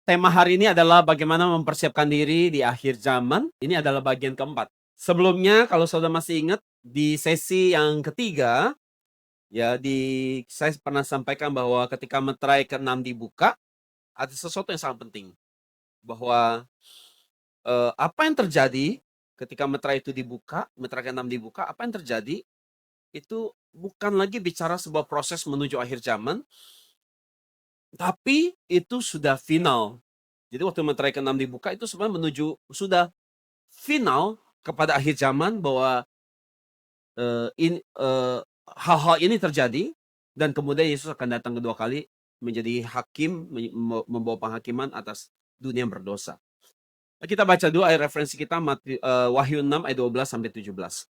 tema hari ini adalah bagaimana mempersiapkan diri di akhir zaman. Ini adalah bagian keempat. Sebelumnya, kalau saudara masih ingat, di sesi yang ketiga, ya, saya pernah sampaikan bahwa ketika meterai ke-6 dibuka, ada sesuatu yang sangat penting. Bahwa apa yang terjadi ketika meterai itu dibuka, meterai ke-6 dibuka, apa yang terjadi itu bukan lagi bicara sebuah proses menuju akhir zaman, tapi itu sudah final. Jadi waktu meterai ke-6 dibuka itu sebenarnya menuju sudah final kepada akhir zaman bahwa hal-hal ini terjadi dan kemudian Yesus akan datang kedua kali menjadi hakim, membawa penghakiman atas dunia yang berdosa. Kita baca dulu ayat referensi kita, Wahyu 6 ayat 12 sampai 17.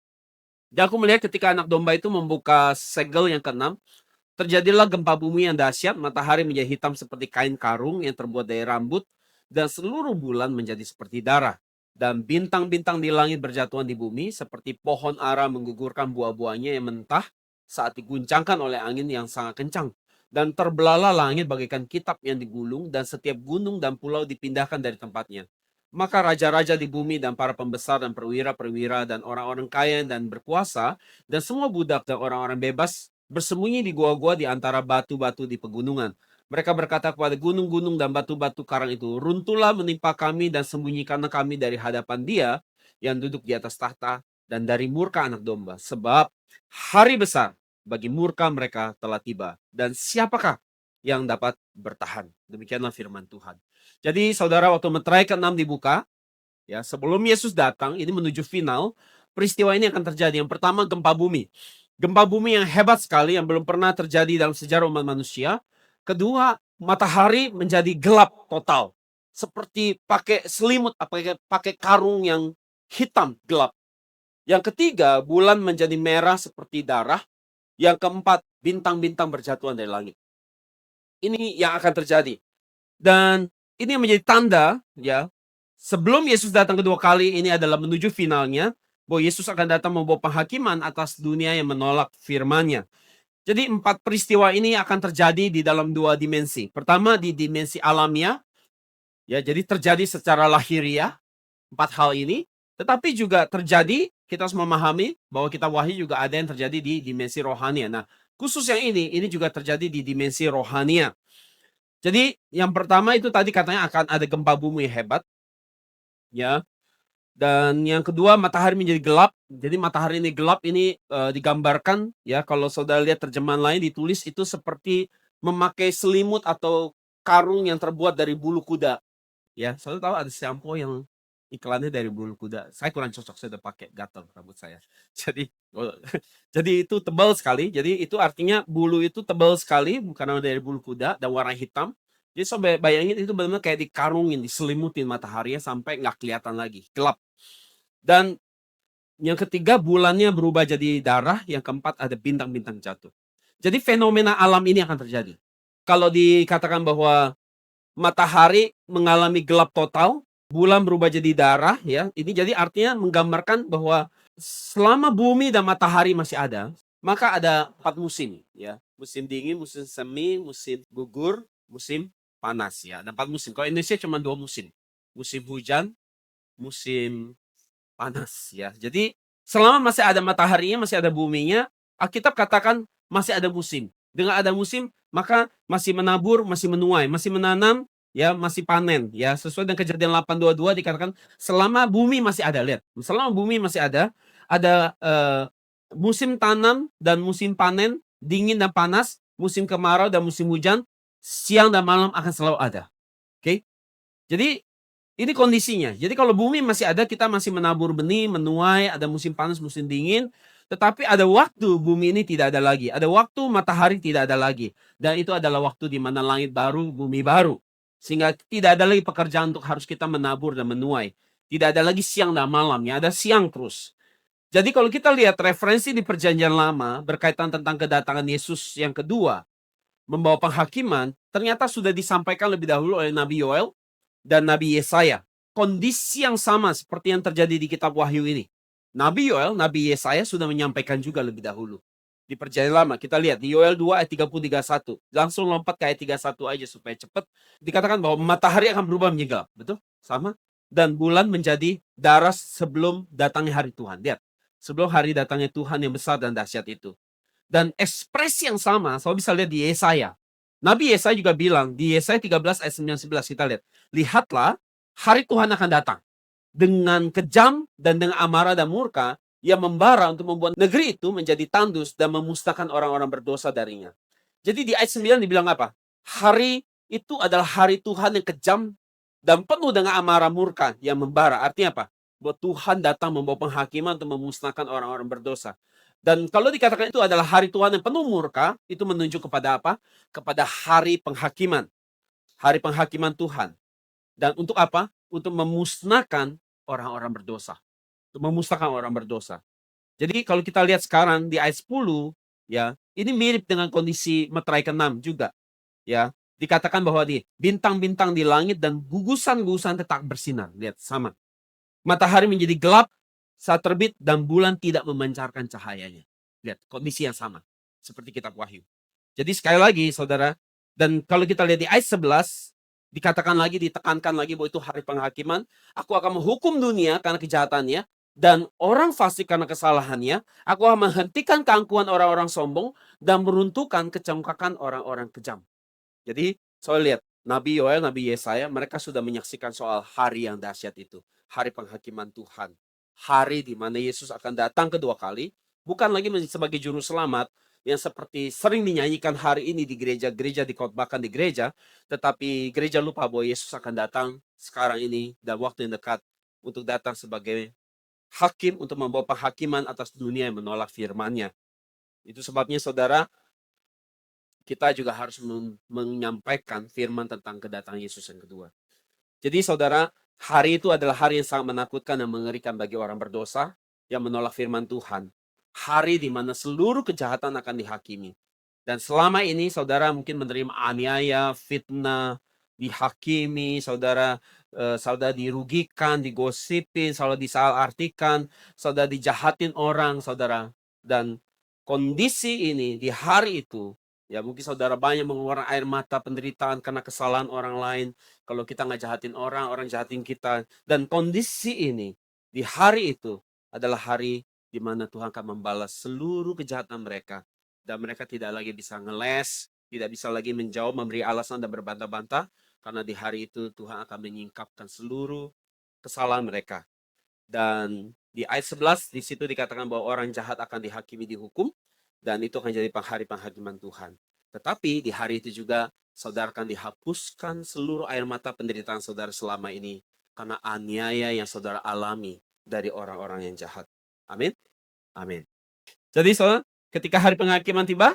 Dan aku melihat ketika anak domba itu membuka segel yang ke-6, terjadilah gempa bumi yang dahsyat, matahari menjadi hitam seperti kain karung yang terbuat dari rambut, dan seluruh bulan menjadi seperti darah. Dan bintang-bintang di langit berjatuhan di bumi, seperti pohon ara menggugurkan buah-buahnya yang mentah saat diguncangkan oleh angin yang sangat kencang. Dan terbelahlah langit bagaikan kitab yang digulung, dan setiap gunung dan pulau dipindahkan dari tempatnya. Maka raja-raja di bumi dan para pembesar dan perwira-perwira dan orang-orang kaya dan berkuasa, dan semua budak dan orang-orang bebas bersembunyi di gua-gua di antara batu-batu di pegunungan. Mereka berkata kepada gunung-gunung dan batu-batu karang itu, runtuhlah menimpa kami dan sembunyikanlah kami dari hadapan Dia yang duduk di atas tahta dan dari murka anak domba. Sebab hari besar bagi murka mereka telah tiba. Dan siapakah yang dapat bertahan? Demikianlah firman Tuhan. Jadi saudara, waktu meterai ke-6 dibuka, ya, sebelum Yesus datang, ini menuju final, peristiwa ini akan terjadi. Yang pertama, gempa bumi. Gempa bumi yang hebat sekali, yang belum pernah terjadi dalam sejarah umat manusia. Kedua, matahari menjadi gelap total. Seperti pakai selimut, pakai karung yang hitam, gelap. Yang ketiga, bulan menjadi merah seperti darah. Yang keempat, bintang-bintang berjatuhan dari langit. Ini yang akan terjadi. Dan ini yang menjadi tanda, ya, sebelum Yesus datang kedua kali, ini adalah menuju finalnya, bahwa Yesus akan datang membawa penghakiman atas dunia yang menolak firman-Nya. Jadi 4 peristiwa ini akan terjadi di dalam 2 dimensi. Pertama di dimensi alamiah, ya, jadi terjadi secara lahiriah 4 hal ini, tetapi juga terjadi, kita harus memahami bahwa kitab Wahyu juga ada yang terjadi di dimensi rohania. Nah, khusus yang ini juga terjadi di dimensi rohania. Jadi yang pertama itu tadi katanya akan ada gempa bumi hebat, ya. Dan yang kedua, matahari menjadi gelap. Jadi matahari ini gelap ini digambarkan, ya, kalau saudara lihat terjemahan lain ditulis itu seperti memakai selimut atau karung yang terbuat dari bulu kuda. Ya, saudara tahu ada shampoo yang iklannya dari bulu kuda. Saya kurang cocok, saya udah pakai, gatal rambut saya. Jadi jadi itu tebal sekali. Jadi itu artinya bulu itu tebal sekali karena dari bulu kuda dan warna hitam. Jadi coba bayangin itu benar-benar kayak dikarungin, diselimutin mataharinya sampai nggak kelihatan lagi, gelap. Dan yang ketiga, bulannya berubah jadi darah. Yang keempat, ada bintang-bintang jatuh. Jadi fenomena alam ini akan terjadi. Kalau dikatakan bahwa matahari mengalami gelap total, bulan berubah jadi darah, ya. Ini jadi artinya menggambarkan bahwa selama bumi dan matahari masih ada, maka ada 4 musim, ya. Musim dingin, musim semi, musim gugur, musim panas, ya. Ada 4 musim. Kalau Indonesia cuma 2 musim. Musim hujan, musim panas, ya. Jadi selama masih ada mataharinya, masih ada buminya, Alkitab katakan masih ada musim. Dengan ada musim, maka masih menabur, masih menuai, masih menanam, ya, masih panen, ya. Sesuai dengan Kejadian 8:22 dikatakan selama bumi masih ada, lihat. Selama bumi masih ada musim tanam dan musim panen, dingin dan panas, musim kemarau dan musim hujan, siang dan malam akan selalu ada. Oke? Jadi ini kondisinya. Jadi kalau bumi masih ada, kita masih menabur benih, menuai, ada musim panas, musim dingin. Tetapi ada waktu bumi ini tidak ada lagi. Ada waktu matahari tidak ada lagi. Dan itu adalah waktu di mana langit baru, bumi baru. Sehingga tidak ada lagi pekerjaan untuk harus kita menabur dan menuai. Tidak ada lagi siang dan malam, ya, ada siang terus. Jadi kalau kita lihat referensi di Perjanjian Lama berkaitan tentang kedatangan Yesus yang kedua, membawa penghakiman, ternyata sudah disampaikan lebih dahulu oleh Nabi Yoel dan Nabi Yesaya. Kondisi yang sama seperti yang terjadi di kitab Wahyu ini. Nabi Yoel, Nabi Yesaya sudah menyampaikan juga lebih dahulu. Di perjanjian lama, kita lihat di Yoel 2 ayat 30-31. Langsung lompat ke ayat 31 aja supaya cepat. Dikatakan bahwa matahari akan berubah menjadi gelap. Betul? Sama. Dan bulan menjadi daras sebelum datangnya hari Tuhan. Lihat. Sebelum hari datangnya Tuhan yang besar dan dahsyat itu. Dan ekspresi yang sama, saya bisa lihat di Yesaya. Nabi Yesaya juga bilang, di Yesaya 13 ayat 9-11, kita lihat. Lihatlah, hari Tuhan akan datang. Dengan kejam dan dengan amarah dan murka, ia membara untuk membuat negeri itu menjadi tandus dan memusnahkan orang-orang berdosa darinya. Jadi di ayat 9 dibilang apa? Hari itu adalah hari Tuhan yang kejam dan penuh dengan amarah murka yang membara. Artinya apa? Bahwa Tuhan datang membawa penghakiman untuk memusnahkan orang-orang berdosa. Dan kalau dikatakan itu adalah hari Tuhan yang penuh murka, itu menunjuk kepada apa? Kepada hari penghakiman. Hari penghakiman Tuhan. Dan untuk apa? Untuk memusnahkan orang-orang berdosa. Untuk memusnahkan orang berdosa. Jadi kalau kita lihat sekarang di ayat 10, ya, ini mirip dengan kondisi meterai ke-6 juga. Ya, dikatakan bahwa di bintang-bintang di langit dan gugusan-gugusan tetap bersinar. Lihat, sama. Matahari menjadi gelap saat terbit dan bulan tidak memancarkan cahayanya. Lihat, kondisi yang sama seperti kitab Wahyu. Jadi sekali lagi saudara, dan kalau kita lihat di ayat 11, dikatakan lagi, ditekankan lagi bahwa itu hari penghakiman. Aku akan menghukum dunia karena kejahatannya, dan orang fasik karena kesalahannya. Aku akan menghentikan keangkuhan orang-orang sombong dan meruntuhkan kecongkakan orang-orang kejam. Jadi saya lihat Nabi Yoel, Nabi Yesaya, mereka sudah menyaksikan soal hari yang dahsyat itu. Hari penghakiman Tuhan. Hari di mana Yesus akan datang kedua kali. Bukan lagi sebagai juru selamat yang seperti sering dinyanyikan hari ini di gereja-gereja, dikhotbahkan di gereja. Tetapi gereja lupa bahwa Yesus akan datang sekarang ini dan waktu yang dekat untuk datang sebagai hakim untuk membawa penghakiman atas dunia yang menolak firman-Nya. Itu sebabnya saudara, kita juga harus menyampaikan firman tentang kedatangan Yesus yang kedua. Jadi saudara, hari itu adalah hari yang sangat menakutkan dan mengerikan bagi orang berdosa yang menolak firman Tuhan. Hari di mana seluruh kejahatan akan dihakimi. Dan selama ini saudara mungkin menerima aniaya, fitnah, dihakimi, saudara dirugikan, digosipin, saudara disalahartikan, saudara dijahatin orang, saudara. Dan kondisi ini di hari itu, ya mungkin saudara banyak mengeluarkan air mata penderitaan karena kesalahan orang lain. Kalau kita nggak jahatin orang, orang jahatin kita. Dan kondisi ini di hari itu adalah hari di mana Tuhan akan membalas seluruh kejahatan mereka. Dan mereka tidak lagi bisa ngeles, tidak bisa lagi menjawab, memberi alasan dan berbantah-bantah. Karena di hari itu Tuhan akan menyingkapkan seluruh kesalahan mereka. Dan di ayat 11 di situ dikatakan bahwa orang jahat akan dihakimi, dihukum. Dan itu akan jadi hari penghakiman Tuhan. Tetapi di hari itu juga saudara akan dihapuskan seluruh air mata penderitaan saudara selama ini. Karena aniaya yang saudara alami dari orang-orang yang jahat. Amin. Amin. Jadi saudara, ketika hari penghakiman tiba,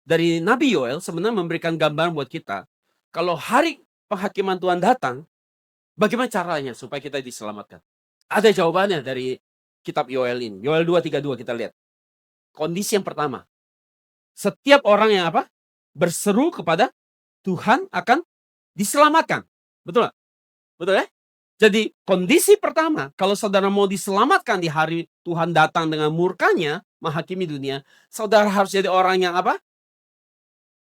dari Nabi Yoel sebenarnya memberikan gambaran buat kita. Kalau hari penghakiman Tuhan datang, bagaimana caranya supaya kita diselamatkan? Ada jawabannya dari kitab Yoel ini. Yoel 2:32 kita lihat. Kondisi yang pertama. Setiap orang yang apa? Berseru kepada Tuhan akan diselamatkan. Betul gak? Betul ya? Jadi kondisi pertama, kalau saudara mau diselamatkan di hari Tuhan datang dengan murkanya, menghakimi dunia, saudara harus jadi orang yang apa?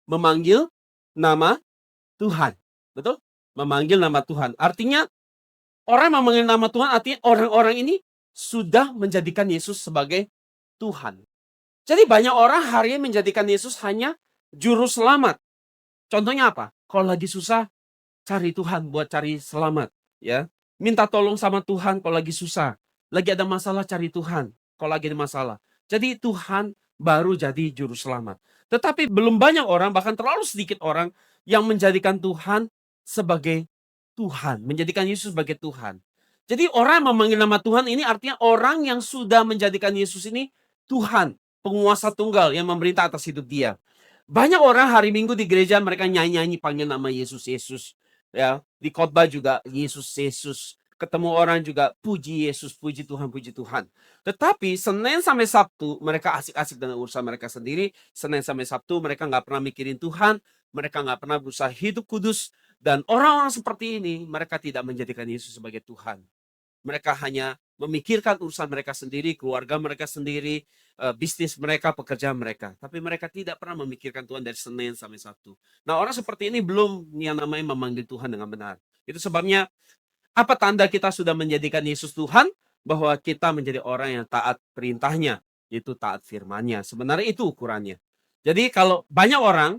Memanggil nama Tuhan. Betul? Memanggil nama Tuhan. Artinya, orang yang memanggil nama Tuhan, artinya orang-orang ini sudah menjadikan Yesus sebagai Tuhan. Jadi banyak orang hari ini menjadikan Yesus hanya juru selamat. Contohnya apa? Kalau lagi susah, cari Tuhan buat cari selamat. Ya, minta tolong sama Tuhan kalau lagi susah. Lagi ada masalah, cari Tuhan kalau lagi ada masalah. Jadi Tuhan baru jadi juru selamat. Tetapi belum banyak orang, bahkan terlalu sedikit orang yang menjadikan Tuhan sebagai Tuhan. Menjadikan Yesus sebagai Tuhan. Jadi orang yang memanggil nama Tuhan ini artinya orang yang sudah menjadikan Yesus ini Tuhan. Penguasa tunggal yang memerintah atas hidup dia. Banyak orang hari Minggu di gereja mereka nyanyi-nyanyi panggil nama Yesus, Yesus. Ya, di khotbah juga Yesus, Yesus. Ketemu orang juga puji Yesus, puji Tuhan, puji Tuhan. Tetapi Senin sampai Sabtu mereka asik-asik dengan urusan mereka sendiri. Senin sampai Sabtu mereka nggak pernah mikirin Tuhan. Mereka nggak pernah berusaha hidup kudus. Dan orang-orang seperti ini mereka tidak menjadikan Yesus sebagai Tuhan. Mereka hanya memikirkan urusan mereka sendiri, keluarga mereka sendiri, bisnis mereka, pekerjaan mereka. Tapi mereka tidak pernah memikirkan Tuhan dari Senin sampai Sabtu. Nah, orang seperti ini belum yang namanya memanggil Tuhan dengan benar. Itu sebabnya apa tanda kita sudah menjadikan Yesus Tuhan? Bahwa kita menjadi orang yang taat perintahnya, yaitu taat firman-Nya. Sebenarnya itu ukurannya. Jadi kalau banyak orang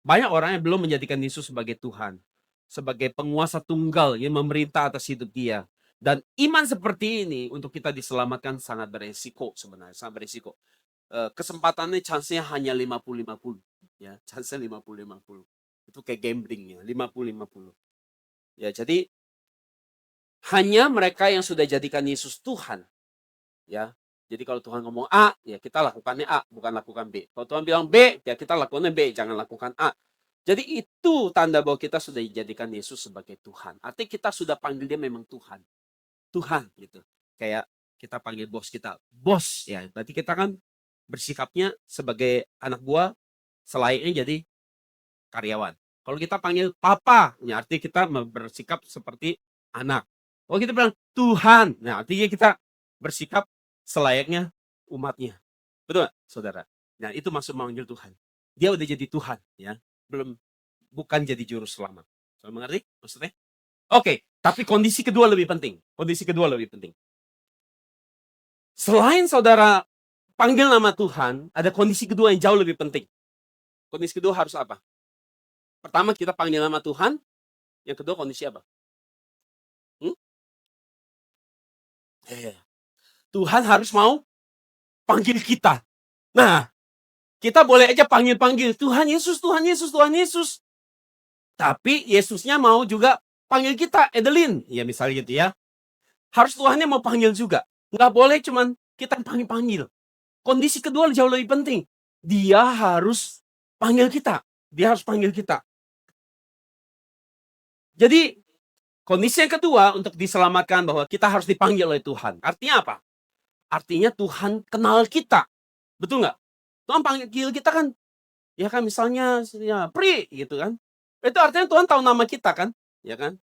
yang belum menjadikan Yesus sebagai Tuhan, sebagai penguasa tunggal yang memerintah atas hidup dia. Dan iman seperti ini untuk kita diselamatkan sangat beresiko sebenarnya, sangat beresiko. Kesempatannya chance-nya hanya 50-50. Ya, chance-nya 50-50. Itu kayak gambling ya, 50-50. Ya, jadi hanya mereka yang sudah jadikan Yesus Tuhan. Ya. Jadi kalau Tuhan ngomong A, ya kita lakukannya A, bukan lakukan B. Kalau Tuhan bilang B, ya kita lakukannya B, jangan lakukan A. Jadi itu tanda bahwa kita sudah dijadikan Yesus sebagai Tuhan. Artinya kita sudah panggil dia memang Tuhan. Tuhan gitu. Kayak kita panggil bos kita, bos ya. Berarti kita kan bersikapnya sebagai anak buah selayaknya jadi karyawan. Kalau kita panggil papa, ya artinya kita bersikap seperti anak. Kalau kita bilang Tuhan, nah artinya kita bersikap selayaknya umatnya. Betul gak, saudara? Nah itu maksud memanggil Tuhan. Dia udah jadi Tuhan ya, bukan jadi juru selamat. Saudara mengerti maksudnya? Oke, tapi kondisi kedua lebih penting. Selain saudara panggil nama Tuhan, ada kondisi kedua yang jauh lebih penting. Kondisi kedua harus apa? Pertama kita panggil nama Tuhan, yang kedua kondisi apa? Tuhan harus mau panggil kita. Nah, kita boleh aja panggil-panggil, Tuhan Yesus, Tuhan Yesus, Tuhan Yesus. Tapi Yesusnya mau juga panggil kita, Edelin. Ya misalnya gitu ya. Harus Tuhannya mau panggil juga. Nggak boleh cuman kita panggil-panggil. Kondisi kedua jauh lebih penting. Dia harus panggil kita. Jadi, kondisi yang kedua untuk diselamatkan bahwa kita harus dipanggil oleh Tuhan. Artinya apa? Artinya Tuhan kenal kita. Betul nggak? Tuhan panggil kita kan, ya kan misalnya ya, Pri gitu kan. Itu artinya Tuhan tahu nama kita kan, ya kan?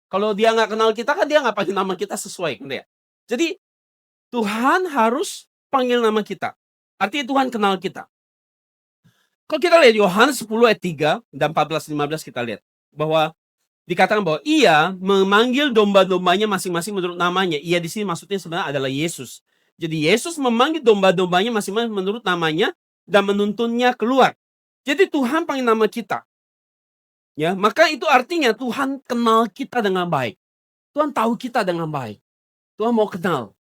Kalau dia nggak kenal kita kan dia nggak panggil nama kita sesuai kan ya. Jadi Tuhan harus panggil nama kita. Artinya Tuhan kenal kita. Kalau kita lihat Yohanes 10 ayat 3 dan 14-15 kita lihat bahwa dikatakan bahwa ia memanggil domba-dombanya masing-masing menurut namanya. Ia di sini maksudnya sebenarnya adalah Yesus. Jadi Yesus memanggil domba-dombanya masing-masing menurut namanya dan menuntunnya keluar. Jadi Tuhan panggil nama kita. Ya, maka itu artinya Tuhan kenal kita dengan baik. Tuhan tahu kita dengan baik. Tuhan mau kenal.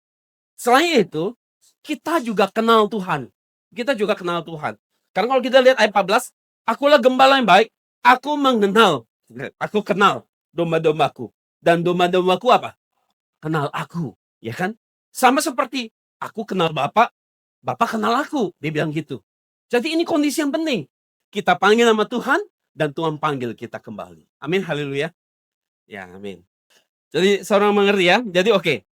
Selain itu, kita juga kenal Tuhan. Karena kalau kita lihat ayat 14, akulah gembala yang baik, aku mengenal. Aku kenal domba-dombaku. Dan domba-dombaku apa? Kenal aku. Ya kan? Sama seperti aku kenal Bapak, Bapak kenal aku. Dia bilang gitu. Jadi ini kondisi yang penting. Kita panggil nama Tuhan, dan Tuhan panggil kita kembali. Amin, haleluya. Ya, amin. Jadi seorang mengerti ya. Jadi oke.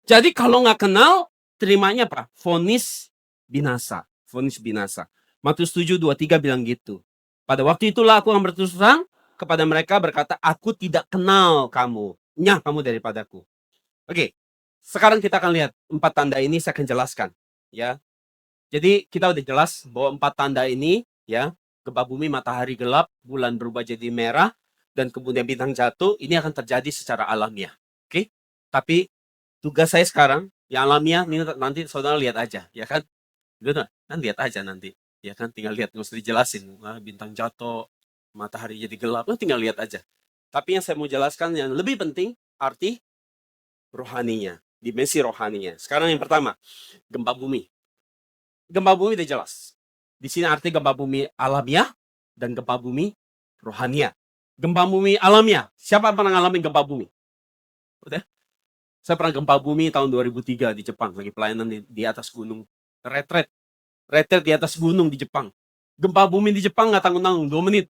Jadi kalau nggak kenal, terimanya apa? Vonis binasa. Matius 7:23 bilang gitu. Pada waktu itulah aku akan berterus terang kepada mereka berkata, aku tidak kenal kamu. Nyah kamu daripadaku. Oke. Sekarang kita akan lihat 4 tanda ini saya akan jelaskan. Ya. Jadi kita udah jelas bahwa 4 tanda ini ya, gempa bumi, matahari gelap, bulan berubah jadi merah, dan kemudian bintang jatuh, ini akan terjadi secara alamiah. Oke? Tapi tugas saya sekarang, yang alamiah, nanti saudara lihat aja, ya kan? Gitu, kan lihat aja nanti. Ya kan, tinggal lihat, nggak usah dijelasin. Bintang jatuh, matahari jadi gelap, tinggal lihat aja. Tapi yang saya mau jelaskan yang lebih penting, arti rohaninya, dimensi rohaninya. Sekarang yang pertama, gempa bumi. Gempa bumi udah jelas. Di sini arti gempa bumi alamiah dan gempa bumi rohania. Gempa bumi alamiah. Siapa pernah ngalamin gempa bumi? Udah? Saya pernah gempa bumi tahun 2003 di Jepang. Lagi pelayanan di atas gunung. Retret di atas gunung di Jepang. Gempa bumi di Jepang nggak tanggung-tanggung. 2 menit.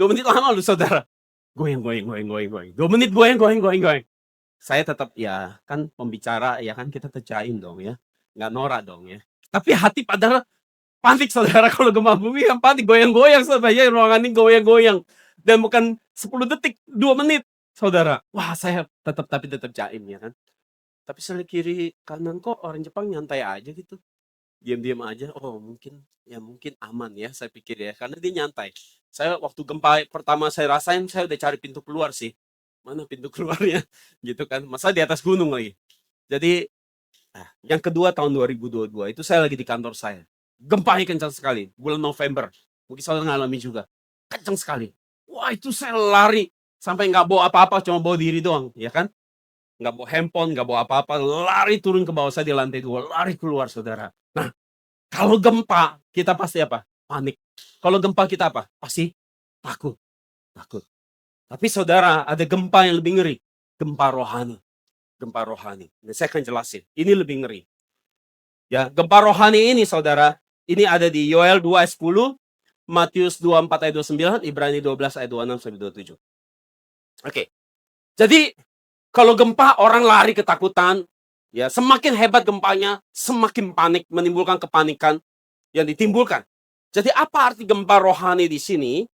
2 menit lama lu saudara. Goyang. 2 menit goyang. Saya tetap ya kan pembicara ya kan kita terjaim dong ya. Nggak norak dong ya. Tapi hati padahal panik saudara kalau gempa bumi kan panik goyang-goyang saudara ya, ruangan ini goyang-goyang dan bukan 10 detik 2 menit Saudara, wah saya tetap jaim ya kan. Tapi saya lihat kiri kanan kok orang Jepang nyantai aja gitu. Diam-diam aja, oh mungkin aman ya saya pikir ya, karena dia nyantai. Saya waktu gempa pertama saya rasain, saya udah cari pintu keluar sih. Mana pintu keluarnya gitu kan. Masa di atas gunung lagi. Jadi yang kedua tahun 2022 itu saya lagi di kantor saya. Gempanya kencang sekali, bulan November. Mungkin saudara ngalami juga. Kencang sekali. Wah itu saya lari. Sampai nggak bawa apa-apa, cuma bawa diri doang. Ya kan? Nggak bawa handphone, nggak bawa apa-apa. Lari turun ke bawah, saya di lantai 2. Lari keluar saudara. Nah, kalau gempa, kita pasti apa? Panik. Kalau gempa kita apa? Pasti takut. Takut. Tapi saudara, ada gempa yang lebih ngeri. Gempa rohani. Gempa rohani. Nah, saya akan jelasin. Ini lebih ngeri. Ya, gempa rohani ini saudara, ini ada di Yoel 2 ayat 10, Matius 24 ayat 29, Ibrani 12 ayat 26 sampai 27. Oke. Jadi kalau gempa orang lari ketakutan, ya semakin hebat gempanya, semakin panik, menimbulkan kepanikan yang ditimbulkan. Jadi apa arti gempa rohani di sini?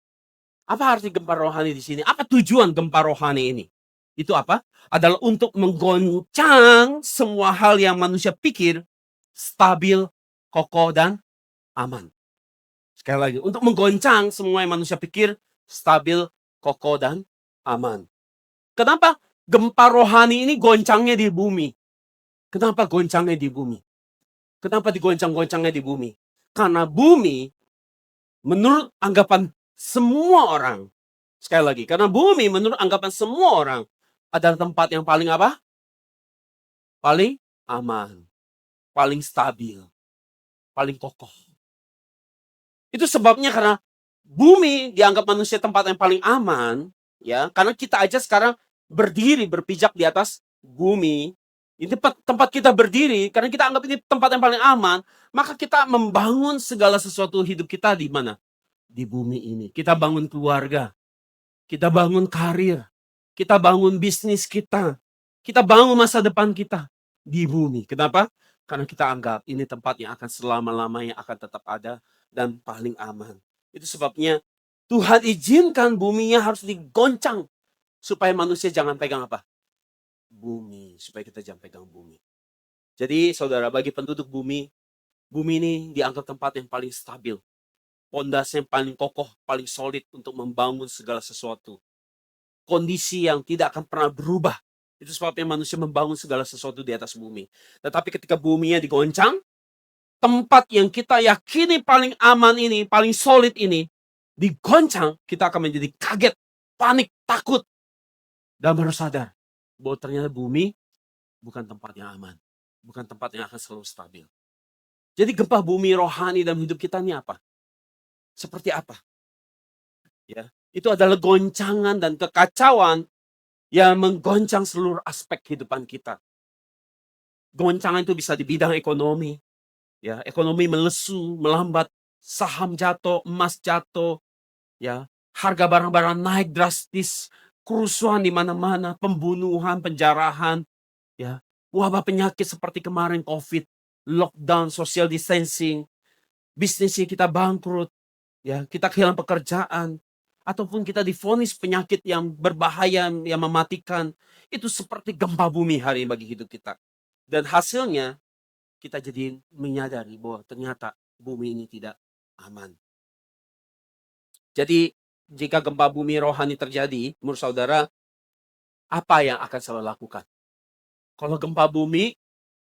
Apa arti gempa rohani di sini? Apa tujuan gempa rohani ini? Itu apa? Adalah untuk menggoncang semua hal yang manusia pikir stabil, kokoh, dan aman. Sekali lagi, untuk menggoncang semua yang manusia pikir stabil, kokoh, dan aman. Kenapa gempa rohani ini goncangnya di bumi? Kenapa goncangnya di bumi? Kenapa digoncang-goncangnya di bumi? Karena bumi, menurut anggapan semua orang, sekali lagi, karena bumi menurut anggapan semua orang adalah tempat yang paling apa? Paling aman, paling stabil, paling kokoh. Itu sebabnya karena bumi dianggap manusia tempat yang paling aman, ya, karena kita aja sekarang berdiri, berpijak di atas bumi. Ini tempat kita berdiri, karena kita anggap ini tempat yang paling aman, maka kita membangun segala sesuatu hidup kita di mana? Di bumi ini. Kita bangun keluarga, kita bangun karir, kita bangun bisnis kita bangun masa depan kita di bumi. Kenapa? Karena kita anggap ini tempat yang akan selama-lamanya akan tetap ada dan paling aman. Itu sebabnya Tuhan izinkan buminya harus digoncang supaya manusia jangan pegang apa? Bumi, supaya kita jangan pegang bumi. Jadi saudara, bagi penduduk bumi, bumi ini dianggap tempat yang paling stabil. Pondasi yang paling kokoh, paling solid untuk membangun segala sesuatu. Kondisi yang tidak akan pernah berubah. Itu sebabnya manusia membangun segala sesuatu di atas bumi. Tetapi ketika buminya digoncang, tempat yang kita yakini paling aman ini, paling solid ini, digoncang, kita akan menjadi kaget, panik, takut, dan baru sadar bahwa ternyata bumi bukan tempat yang aman, bukan tempat yang akan selalu stabil. Jadi gempa bumi rohani dalam hidup kita ini apa? Seperti apa? Ya, itu adalah goncangan dan kekacauan yang menggoncang seluruh aspek kehidupan kita. Goncangan itu bisa di bidang ekonomi, ya, ekonomi melesu, melambat, saham jatuh, emas jatuh, ya, harga barang-barang naik drastis, kerusuhan di mana-mana, pembunuhan, penjarahan, ya, wabah penyakit seperti kemarin COVID, lockdown, social distancing, bisnisnya kita bangkrut, ya, kita kehilangan pekerjaan, ataupun kita divonis penyakit yang berbahaya, yang mematikan. Itu seperti gempa bumi hari ini bagi hidup kita. Dan hasilnya, kita jadi menyadari bahwa ternyata bumi ini tidak aman. Jadi, jika gempa bumi rohani terjadi, menurut saudara, apa yang akan saudara lakukan? Kalau gempa bumi,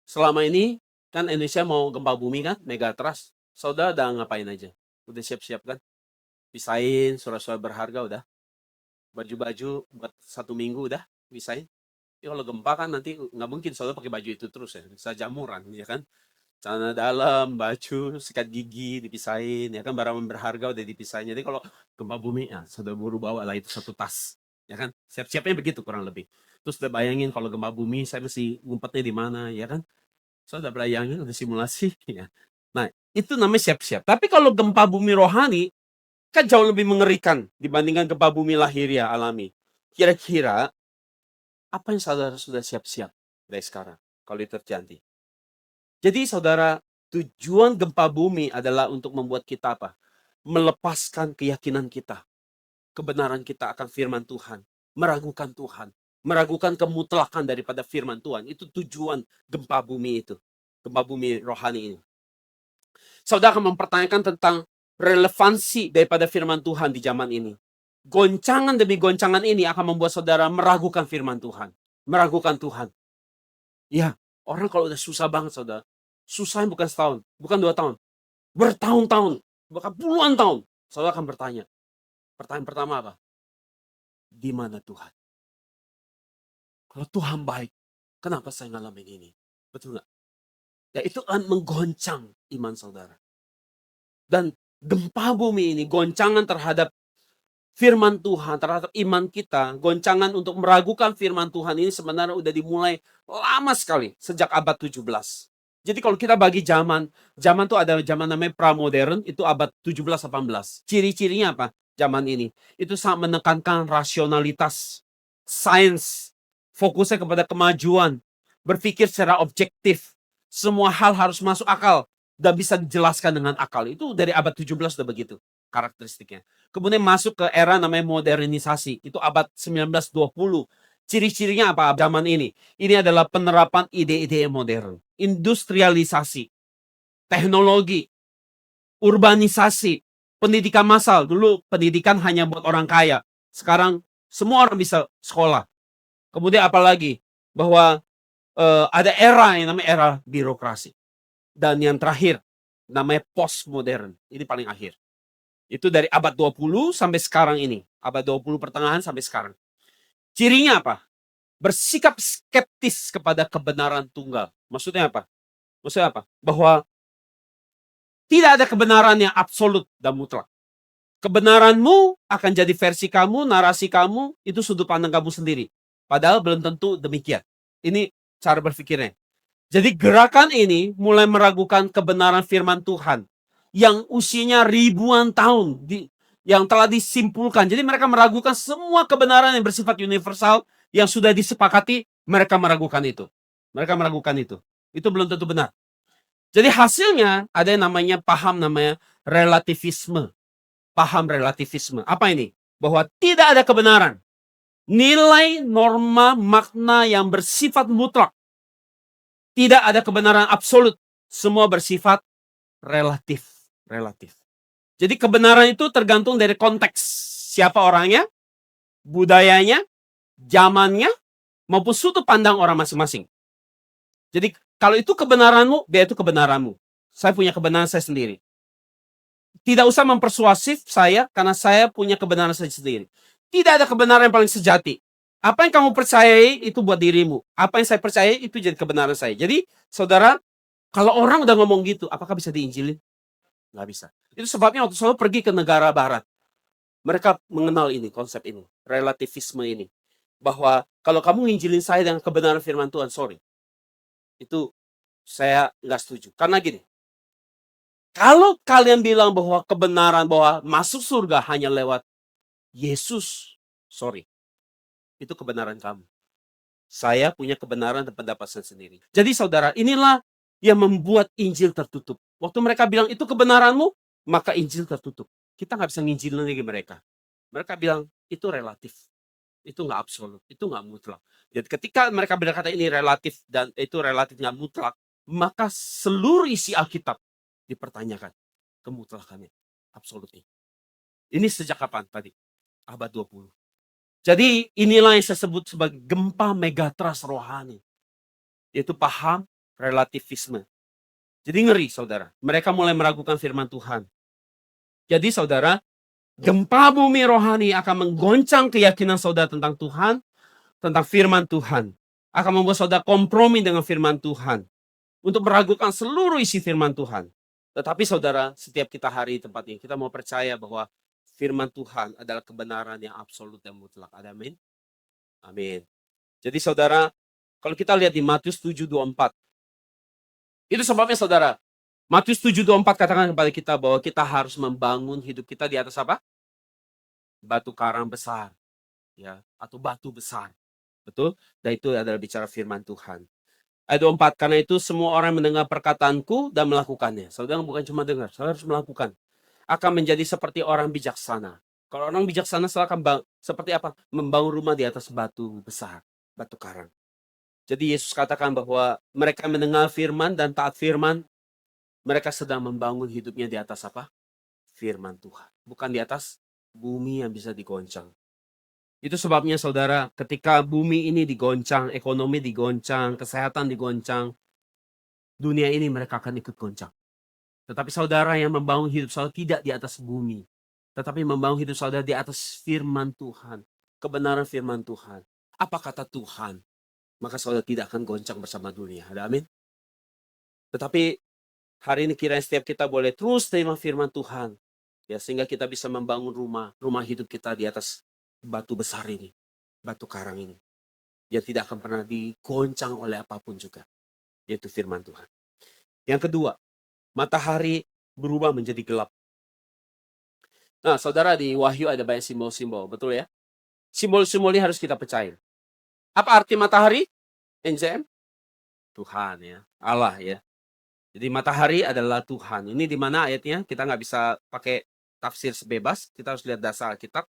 selama ini, kan Indonesia mau gempa bumi kan, megatrust. Saudara udah ngapain aja? Udah siap-siap kan? Pisahin surat-surat berharga udah. Baju-baju buat 1 minggu udah pisahin. Ya kalau gempa kan nanti nggak mungkin saudara pakai baju itu terus ya. Bisa jamuran ya kan. Celana dalam, baju, sikat gigi dipisahin ya kan, barang berharga udah dipisahin. Jadi kalau gempa bumi ya saudara buru bawa lah itu 1 tas. Ya kan? Siap-siapnya begitu kurang lebih. Terus udah bayangin kalau gempa bumi saya mesti ngumpetnya di mana ya kan? Saudara bayangin udah simulasi ya. Nah, itu namanya siap-siap. Tapi kalau gempa bumi rohani kan jauh lebih mengerikan dibandingkan gempa bumi lahiriah alami. Kira-kira apa yang saudara sudah siap-siap dari sekarang kalau itu terjadi? Jadi saudara, tujuan gempa bumi adalah untuk membuat kita apa? Melepaskan keyakinan kita, kebenaran kita akan firman Tuhan. meragukan Tuhan, meragukan kemutlakan daripada firman Tuhan. Itu tujuan gempa bumi itu, gempa bumi rohani ini. Saudara akan mempertanyakan tentang relevansi daripada firman Tuhan di zaman ini. Goncangan demi goncangan ini akan membuat saudara meragukan firman Tuhan, meragukan Tuhan. Ya, orang kalau udah susah banget saudara, susahnya bukan setahun, bukan 2 tahun, bertahun-tahun, bahkan puluhan tahun, saudara akan bertanya. Pertanyaan pertama apa? Di mana Tuhan? Kalau Tuhan baik, kenapa saya ngalamin ini? Betul nggak? Ya itu akan menggoncang iman saudara. Dan gempa bumi ini, goncangan terhadap firman Tuhan, terhadap iman kita, goncangan untuk meragukan firman Tuhan ini sebenarnya udah dimulai lama sekali, sejak abad 17. Jadi kalau kita bagi zaman tuh ada zaman namanya pramodern, itu abad 17-18. Ciri-cirinya apa? Zaman ini. Itu sangat menekankan rasionalitas, sains, fokusnya kepada kemajuan, berpikir secara objektif. Semua hal harus masuk akal dan bisa dijelaskan dengan akal. Itu dari abad 17 udah begitu karakteristiknya. Kemudian masuk ke era namanya modernisasi. Itu abad 1920. Ciri-cirinya apa zaman ini? Ini adalah penerapan ide-ide modern. Industrialisasi, teknologi, urbanisasi, pendidikan massal. Dulu pendidikan hanya buat orang kaya. Sekarang semua orang bisa sekolah. Kemudian apalagi? Bahwa ada era yang namanya era birokrasi. Dan yang terakhir, namanya postmodern. Ini paling akhir. Itu dari abad 20 sampai sekarang ini. Abad 20 pertengahan sampai sekarang. Cirinya apa? Bersikap skeptis kepada kebenaran tunggal. Maksudnya apa? Bahwa tidak ada kebenaran yang absolut dan mutlak. Kebenaranmu akan jadi versi kamu, narasi kamu, itu sudut pandang kamu sendiri. Padahal belum tentu demikian. Ini cara berpikirnya. Jadi gerakan ini mulai meragukan kebenaran firman Tuhan yang usianya ribuan tahun yang telah disimpulkan. Jadi mereka meragukan semua kebenaran yang bersifat universal yang sudah disepakati, mereka meragukan itu. Mereka meragukan itu. Itu belum tentu benar. Jadi hasilnya ada yang namanya relativisme. Paham relativisme. Apa ini? Bahwa tidak ada kebenaran. Nilai, norma, makna yang bersifat mutlak. Tidak ada kebenaran absolut. Semua bersifat relatif. Jadi kebenaran itu tergantung dari konteks. Siapa orangnya, budayanya, zamannya, maupun sudut pandang orang masing-masing. Jadi kalau itu kebenaranmu, dia itu kebenaranmu. Saya punya kebenaran saya sendiri. Tidak usah mempersuasif saya, karena saya punya kebenaran saya sendiri. Tidak ada kebenaran yang paling sejati. Apa yang kamu percayai itu buat dirimu. Apa yang saya percayai itu jadi kebenaran saya. Jadi saudara, kalau orang udah ngomong gitu, apakah bisa diinjilin? Nggak bisa. Itu sebabnya waktu saya pergi ke negara barat, mereka mengenal ini, konsep ini, relativisme ini. Bahwa kalau kamu nginjilin saya dengan kebenaran firman Tuhan, sorry. Itu saya nggak setuju. Karena gini, kalau kalian bilang bahwa kebenaran bahwa masuk surga hanya lewat Yesus, sorry. Itu kebenaran kamu. Saya punya kebenaran dan pendapat saya sendiri. Jadi saudara, inilah yang membuat Injil tertutup. Waktu mereka bilang itu kebenaranmu, maka Injil tertutup. Kita nggak bisa nginjilin lagi mereka. Mereka bilang itu relatif. Itu nggak absolut. Itu nggak mutlak. Jadi ketika mereka berkata ini relatif dan itu relatif nggak mutlak, maka seluruh isi Alkitab dipertanyakan kemutlakannya, absolutnya. Ini sejak kapan tadi? Abad 20. Jadi inilah yang saya sebut sebagai gempa megatrust rohani. Yaitu paham relativisme. Jadi ngeri saudara. Mereka mulai meragukan firman Tuhan. Jadi saudara, gempa bumi rohani akan menggoncang keyakinan saudara tentang Tuhan, tentang firman Tuhan. Akan membuat saudara kompromi dengan firman Tuhan. Untuk meragukan seluruh isi firman Tuhan. Tetapi saudara, setiap kita hari di tempat ini, kita mau percaya bahwa firman Tuhan adalah kebenaran yang absolut dan mutlak. Amin. Amin. Jadi saudara, kalau kita lihat di Matius 7:24, itu sebabnya saudara, Matius 7:24 katakan kepada kita bahwa kita harus membangun hidup kita di atas apa? Batu karang besar, ya, atau batu besar. Betul? Dan itu adalah bicara firman Tuhan. Ayat 24, karena itu semua orang mendengar perkataanku dan melakukannya. Saudara bukan cuma dengar, saudara harus melakukan. Akan menjadi seperti orang bijaksana. Kalau orang bijaksana akan seperti apa? Membangun rumah di atas batu besar, batu karang. Jadi Yesus katakan bahwa mereka mendengar firman dan taat firman, mereka sedang membangun hidupnya di atas apa? Firman Tuhan. Bukan di atas bumi yang bisa digoncang. Itu sebabnya saudara, ketika bumi ini digoncang, ekonomi digoncang, kesehatan digoncang, dunia ini mereka akan ikut goncang. Tetapi saudara yang membangun hidup saudara tidak di atas bumi, tetapi membangun hidup saudara di atas firman Tuhan, kebenaran firman Tuhan. Apa kata Tuhan? Maka saudara tidak akan goncang bersama dunia. Ada amin? Tetapi hari ini kiranya setiap kita boleh terus terima firman Tuhan, ya, sehingga kita bisa membangun rumah hidup kita di atas batu besar ini, batu karang ini, yang tidak akan pernah digoncang oleh apapun juga, yaitu firman Tuhan. Yang kedua, matahari berubah menjadi gelap. Nah, saudara, di Wahyu ada banyak simbol-simbol, betul ya? Simbol-simbol ini harus kita percaya. Apa arti matahari? NCM? Tuhan ya, Allah ya. Jadi matahari adalah Tuhan. Ini di mana ayatnya? Kita nggak bisa pakai tafsir sebebas. Kita harus lihat dasar Alkitab.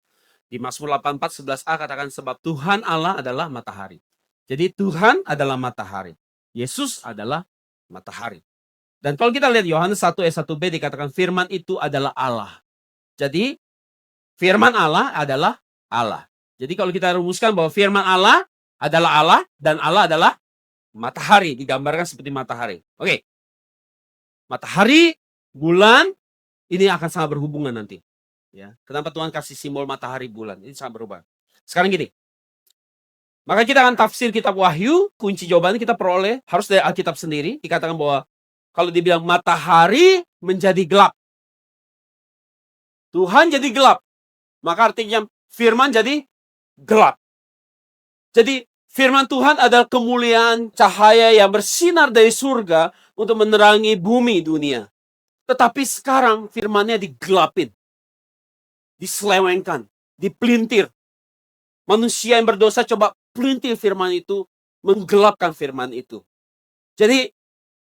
Di Mazmur 84, 11a katakan sebab Tuhan Allah adalah matahari. Jadi Tuhan adalah matahari. Yesus adalah matahari. Dan kalau kita lihat Yohanes 1 ayat 1b dikatakan firman itu adalah Allah. Jadi firman Allah adalah Allah. Jadi kalau kita rumuskan bahwa firman Allah adalah Allah dan Allah adalah matahari, digambarkan seperti matahari. Oke. Matahari, bulan, ini akan sangat berhubungan nanti. Ya, kenapa Tuhan kasih simbol matahari, bulan? Ini sangat berubah. Sekarang gini. Maka kita akan tafsir kitab Wahyu, kunci jawabannya kita peroleh harus dari Alkitab sendiri. Dikatakan bahwa kalau dibilang matahari menjadi gelap, Tuhan jadi gelap, maka artinya firman jadi gelap. Jadi firman Tuhan adalah kemuliaan cahaya yang bersinar dari surga untuk menerangi bumi dunia. Tetapi sekarang firmannya digelapin, diselewengkan, dipelintir. Manusia yang berdosa coba pelintir firman itu, menggelapkan firman itu. Jadi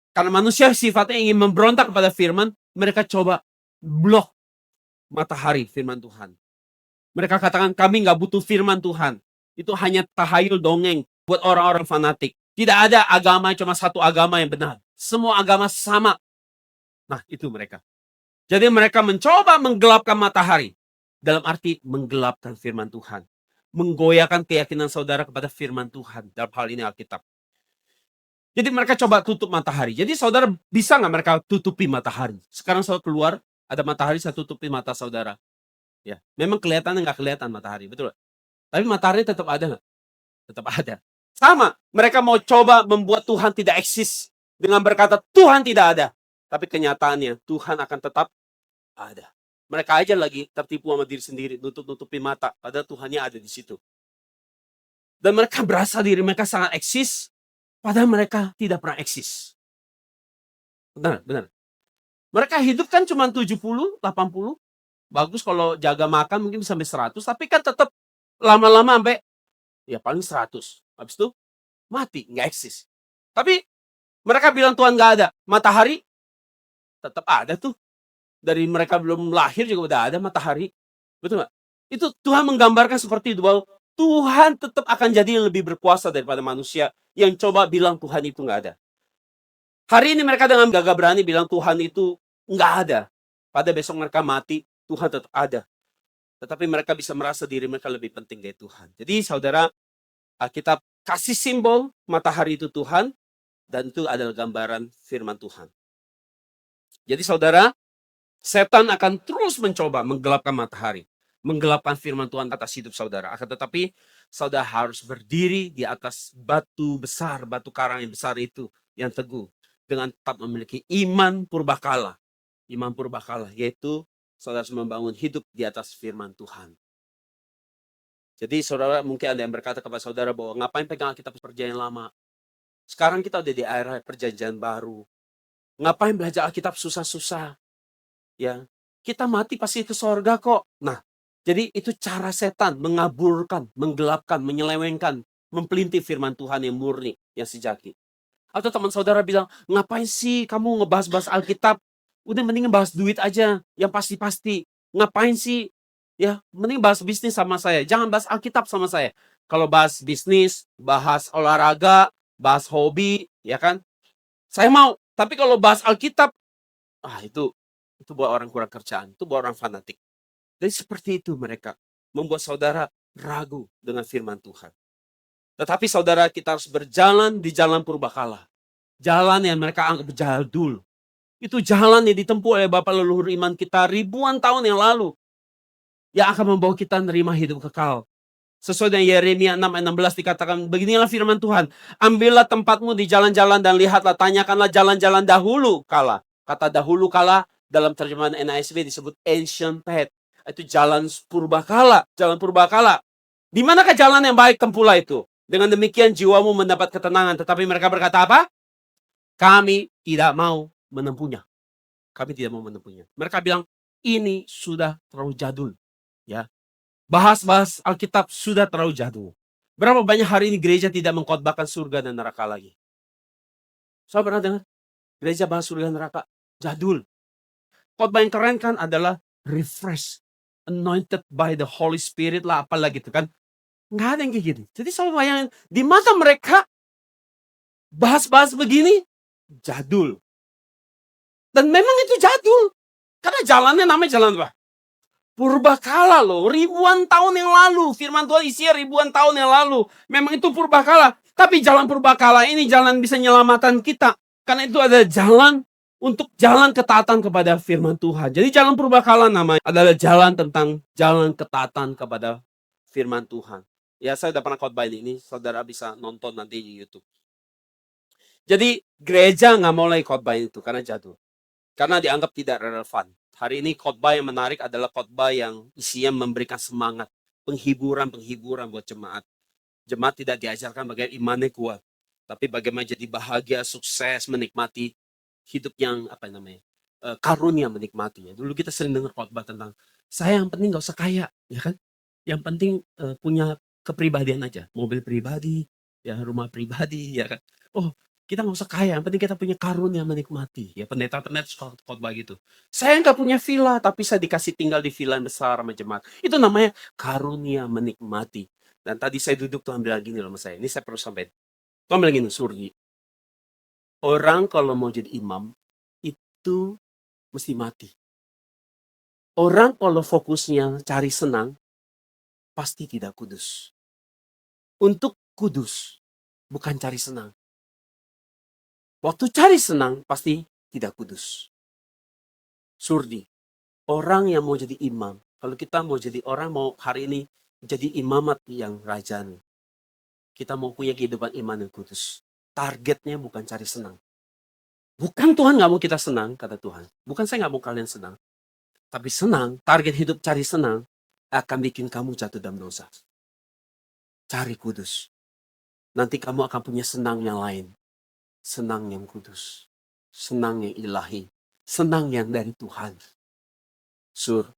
karena manusia sifatnya ingin memberontak kepada firman, mereka coba blok matahari firman Tuhan. Mereka katakan kami nggak butuh firman Tuhan. Itu hanya tahayul dongeng buat orang-orang fanatik. Tidak ada agama, cuma satu agama yang benar. Semua agama sama. Nah, itu mereka. Jadi mereka mencoba menggelapkan matahari. Dalam arti menggelapkan firman Tuhan. Menggoyahkan keyakinan saudara kepada firman Tuhan. Dalam hal ini Alkitab. Jadi mereka coba tutup matahari. Jadi saudara bisa nggak mereka tutupi matahari? Sekarang saudara keluar, ada matahari, saya tutupi mata saudara. Ya, memang kelihatan nggak kelihatan matahari, betul. Tapi matahari tetap ada nggak? Tetap ada. Sama, mereka mau coba membuat Tuhan tidak eksis dengan berkata Tuhan tidak ada. Tapi kenyataannya Tuhan akan tetap ada. Mereka aja lagi tertipu sama diri sendiri, nutup-nutupi mata, padahal Tuhannya ada di situ. Dan mereka berasa diri mereka sangat eksis, padahal mereka tidak pernah eksis. Benar, benar. Mereka hidup kan cuma 70, 80. Bagus kalau jaga makan mungkin sampai 100, tapi kan tetap lama-lama sampai ya paling 100. Habis itu mati, nggak eksis. Tapi mereka bilang Tuhan nggak ada. Matahari tetap ada tuh. Dari mereka belum lahir juga udah ada matahari. Betul nggak? Itu Tuhan menggambarkan seperti itu, bahwa Tuhan tetap akan jadi lebih berkuasa daripada manusia yang coba bilang Tuhan itu nggak ada. Hari ini mereka dengan gagah berani bilang Tuhan itu nggak ada. Pada besok mereka mati, Tuhan tetap ada. Tetapi mereka bisa merasa diri mereka lebih penting dari Tuhan. Jadi saudara, kita kasih simbol matahari itu Tuhan, dan itu adalah gambaran firman Tuhan. Jadi saudara, setan akan terus mencoba menggelapkan matahari, menggelapkan firman Tuhan atas hidup saudara. Akan tetapi saudara harus berdiri di atas batu besar, batu karang yang besar itu, yang teguh, dengan tetap memiliki iman purbakala. Iman purbakala, yaitu saudara harus membangun hidup di atas firman Tuhan. Jadi saudara, mungkin ada yang berkata kepada saudara bahwa ngapain pegang Alkitab perjanjian lama? Sekarang kita udah di era perjanjian baru. Ngapain belajar Alkitab susah-susah? Ya, kita mati pasti ke sorga kok. Nah, jadi itu cara setan mengaburkan, menggelapkan, menyelewengkan, mempelintir firman Tuhan yang murni, yang sejati. Atau teman saudara bilang, ngapain sih kamu ngebahas-bahas Alkitab? Udah mendingan bahas duit aja, yang pasti-pasti. Ngapain sih Ya, mending bahas bisnis sama saya, jangan bahas Alkitab sama saya. Kalau bahas bisnis, bahas olahraga, bahas hobi, ya kan? Saya mau, tapi kalau bahas Alkitab, itu buat orang kurang kerjaan, itu buat orang fanatik. Jadi seperti itu mereka, membuat saudara ragu dengan firman Tuhan. Tetapi saudara, kita harus berjalan di jalan purbakala. Jalan yang mereka anggap jadul. Itu jalan yang ditempuh oleh Bapak leluhur iman kita ribuan tahun yang lalu. Yang akan membawa kita menerima hidup kekal. Sesuai dengan Yeremia 6 ayat 16 dikatakan, beginilah firman Tuhan. Ambillah tempatmu di jalan-jalan dan lihatlah, tanyakanlah jalan-jalan dahulu kala. Kata dahulu kala dalam terjemahan NASB disebut ancient path. Itu jalan purbakala. Jalan purbakala. Di manakah jalan yang baik, tempuhlah itu. Dengan demikian jiwamu mendapat ketenangan. Tetapi mereka berkata apa? Kami tidak mau menempuhnya. Kami tidak mau menempuhnya. Mereka bilang, ini sudah terlalu jadul. Ya, bahas-bahas Alkitab sudah terlalu jadul. Berapa banyak hari ini gereja tidak mengkhotbahkan surga dan neraka lagi? Saya pernah dengar gereja bahas surga dan neraka, jadul. Khotbah yang keren kan adalah refresh, anointed by the Holy Spirit lah, apalah gitu kan. Nggak ada yang kayak gini. Jadi saya bayangin, di mata mereka bahas-bahas begini, jadul. Dan memang itu jadul. Karena jalannya namanya jalan apa? Purbakala loh, ribuan tahun yang lalu. Firman Tuhan isinya ribuan tahun yang lalu. Memang itu purbakala. Tapi jalan purbakala ini jalan bisa menyelamatkan kita. Karena itu ada jalan untuk jalan ketaatan kepada firman Tuhan. Jadi jalan purbakala namanya adalah jalan tentang jalan ketaatan kepada firman Tuhan. Ya, saya udah pernah khotbah ini. Saudara bisa nonton nanti di YouTube. Jadi gereja nggak mulai khotbah itu karena jatuh. Karena dianggap tidak relevan. Hari ini khotbah yang menarik adalah khotbah yang isinya memberikan semangat, penghiburan buat jemaat. Jemaat tidak diajarkan bagaimana imannya kuat, tapi bagaimana jadi bahagia, sukses, menikmati hidup yang karunia menikmatinya. Dulu kita sering dengar khotbah tentang saya yang penting nggak usah kaya, ya kan? Yang penting punya kepribadian aja, mobil pribadi, ya rumah pribadi, ya kan? Oh, kita nggak usah kaya, yang penting kita punya karunia menikmati. Ya pendeta-pendeta khotbah gitu. Saya nggak punya villa, tapi saya dikasih tinggal di villa yang besar sama jemaat. Itu namanya karunia menikmati. Dan tadi saya duduk, Tuhan bilang gini loh sama saya. Ini saya perlu sampaikan. Tuhan bilang gini, Surgi. Orang kalau mau jadi imam, itu mesti mati. Orang kalau fokusnya cari senang, pasti tidak kudus. Untuk kudus, bukan cari senang. Waktu cari senang, pasti tidak kudus. Surdi, orang yang mau jadi imam, kalau kita mau jadi orang mau hari ini jadi imamat yang rajani, kita mau punya kehidupan iman yang kudus. Targetnya bukan cari senang. Bukan Tuhan nggak mau kita senang, kata Tuhan. Bukan saya nggak mau kalian senang. Tapi senang, target hidup cari senang, akan bikin kamu jatuh dalam dosa. Cari kudus. Nanti kamu akan punya senang yang lain. Senang yang kudus. Senang yang ilahi. Senang yang dari Tuhan. Sur,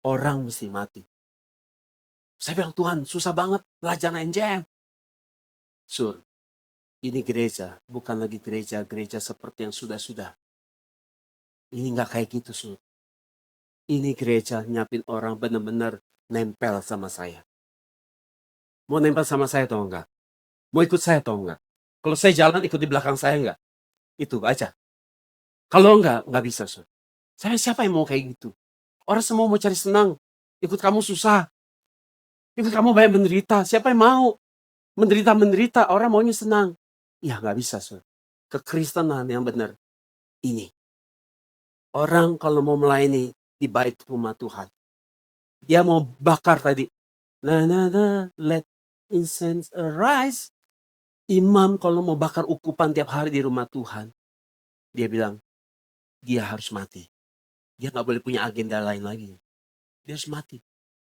orang mesti mati. Saya bilang, Tuhan, susah banget belajar NJM. Sur, ini gereja, bukan lagi gereja seperti yang sudah-sudah. Ini nggak kayak gitu, Sur. Ini gereja nyiapin orang benar-benar nempel sama saya. Mau nempel sama saya atau enggak? Mau ikut saya atau enggak? Kalau saya jalan, ikut di belakang saya enggak? Itu aja. Kalau enggak bisa, Sur. Saya siapa yang mau kayak gitu? Orang semua mau cari senang. Ikut kamu susah. Ikut kamu banyak menderita. Siapa yang mau? Menderita. Orang maunya senang. Ya nggak bisa, Sur. Kekristenan yang benar. Ini. Orang kalau mau melayani di bait rumah Tuhan. Dia mau bakar tadi. Let incense arise. Imam kalau mau bakar ukupan tiap hari di rumah Tuhan. Dia bilang, dia harus mati. Dia nggak boleh punya agenda lain lagi. Dia harus mati.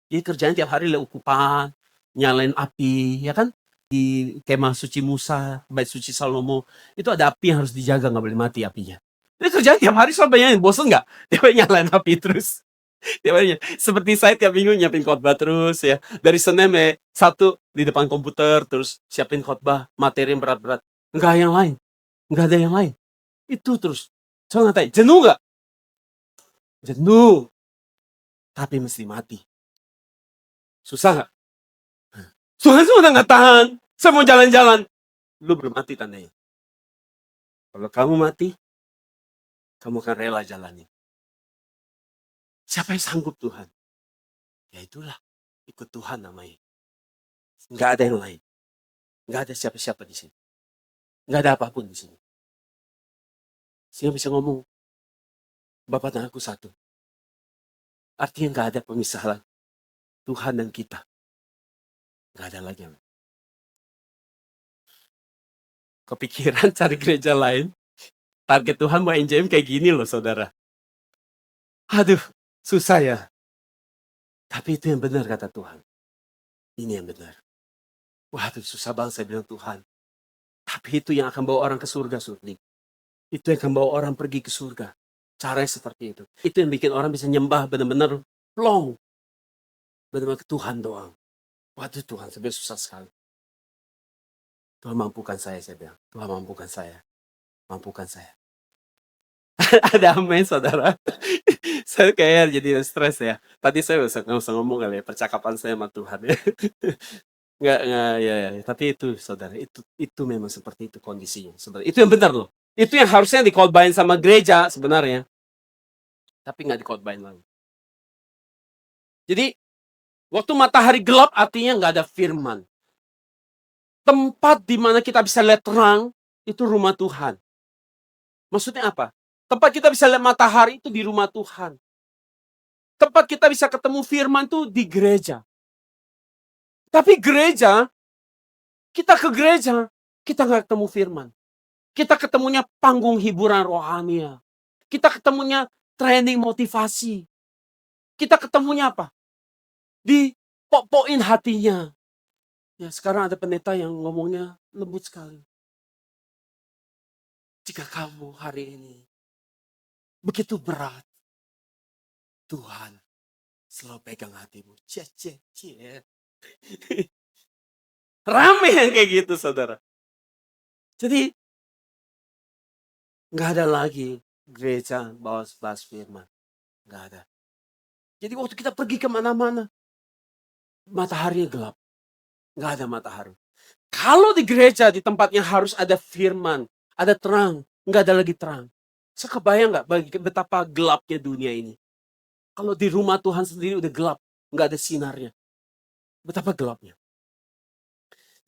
Jadi kerjanya tiap hari ukupan, nyalain api, ya kan? Di kemah suci Musa, bait suci Salomo, itu ada api yang harus dijaga, nggak boleh mati apinya. Jadi kerjanya tiap hari soal bayangin, bosan nggak? Dia nyalain api terus. Seperti saya tiap minggu nyiapin khotbah terus ya. Dari Senin satu di depan komputer, terus siapin khotbah, materi yang berat-berat. Nggak yang lain. Nggak ada yang lain. Itu terus. Saya nggak tanya, jenuh nggak? Jenuh. Tapi mesti mati. Susah nggak? Tuhan sudah nggak tahan. Saya mau jalan-jalan. Lu belum mati tandanya. Kalau kamu mati, kamu akan rela jalani. Siapa yang sanggup Tuhan? Ya itulah, ikut Tuhan namanya. Nggak ada yang lain. Nggak ada siapa-siapa di sini. Nggak ada apapun di sini. Saya bisa ngomong, Bapak dan aku satu. Artinya nggak ada pemisahan Tuhan dan kita. Nggak ada lagi. Kepikiran cari gereja lain. Target Tuhan mau NJM kayak gini loh saudara. Aduh, susah ya. Tapi itu yang benar kata Tuhan. Ini yang benar. Waduh, susah banget saya bilang Tuhan. Tapi itu yang akan bawa orang ke surga, Surdi. Itu yang akan bawa orang pergi ke surga. Caranya seperti itu. Itu yang bikin orang bisa nyembah benar-benar plong. Benar-benar ke Tuhan doang. Waduh Tuhan, sebenarnya susah sekali. Tuhan mampukan saya bilang. Tuhan mampukan saya. Mampukan saya. Ada amin saudara. Saya kayak jadi stres ya. Tadi saya nggak usah ngomong kali ya. Percakapan saya sama Tuhan ya. Nggak, ya. Tapi itu saudara, itu memang seperti itu kondisinya. Sebenarnya. Itu yang benar loh. Itu yang harusnya dikhotbahin sama gereja sebenarnya. Tapi nggak dikhotbahin lagi. Jadi, waktu matahari gelap artinya nggak ada firman. Tempat di mana kita bisa lihat terang, itu rumah Tuhan. Maksudnya apa? Tempat kita bisa lihat matahari itu di rumah Tuhan. Tempat kita bisa ketemu firman itu di gereja. Tapi gereja, kita ke gereja, kita nggak ketemu firman. Kita ketemunya panggung hiburan rohani. Kita ketemunya training motivasi. Kita ketemunya apa? Di pok-pokin hatinya. Ya, sekarang ada pendeta yang ngomongnya lembut sekali. Jika kamu hari ini begitu berat, Tuhan selalu pegang hatimu. Cie. Rame yang kayak gitu, saudara. Jadi, nggak ada lagi gereja bawa sebelas firman. Nggak ada. Jadi waktu kita pergi kemana-mana, mataharinya gelap. Nggak ada matahari. Kalau di gereja, di tempatnya harus ada firman, ada terang, nggak ada lagi terang. Saya kebayang nggak betapa gelapnya dunia ini. Kalau di rumah Tuhan sendiri udah gelap, nggak ada sinarnya. Betapa gelapnya.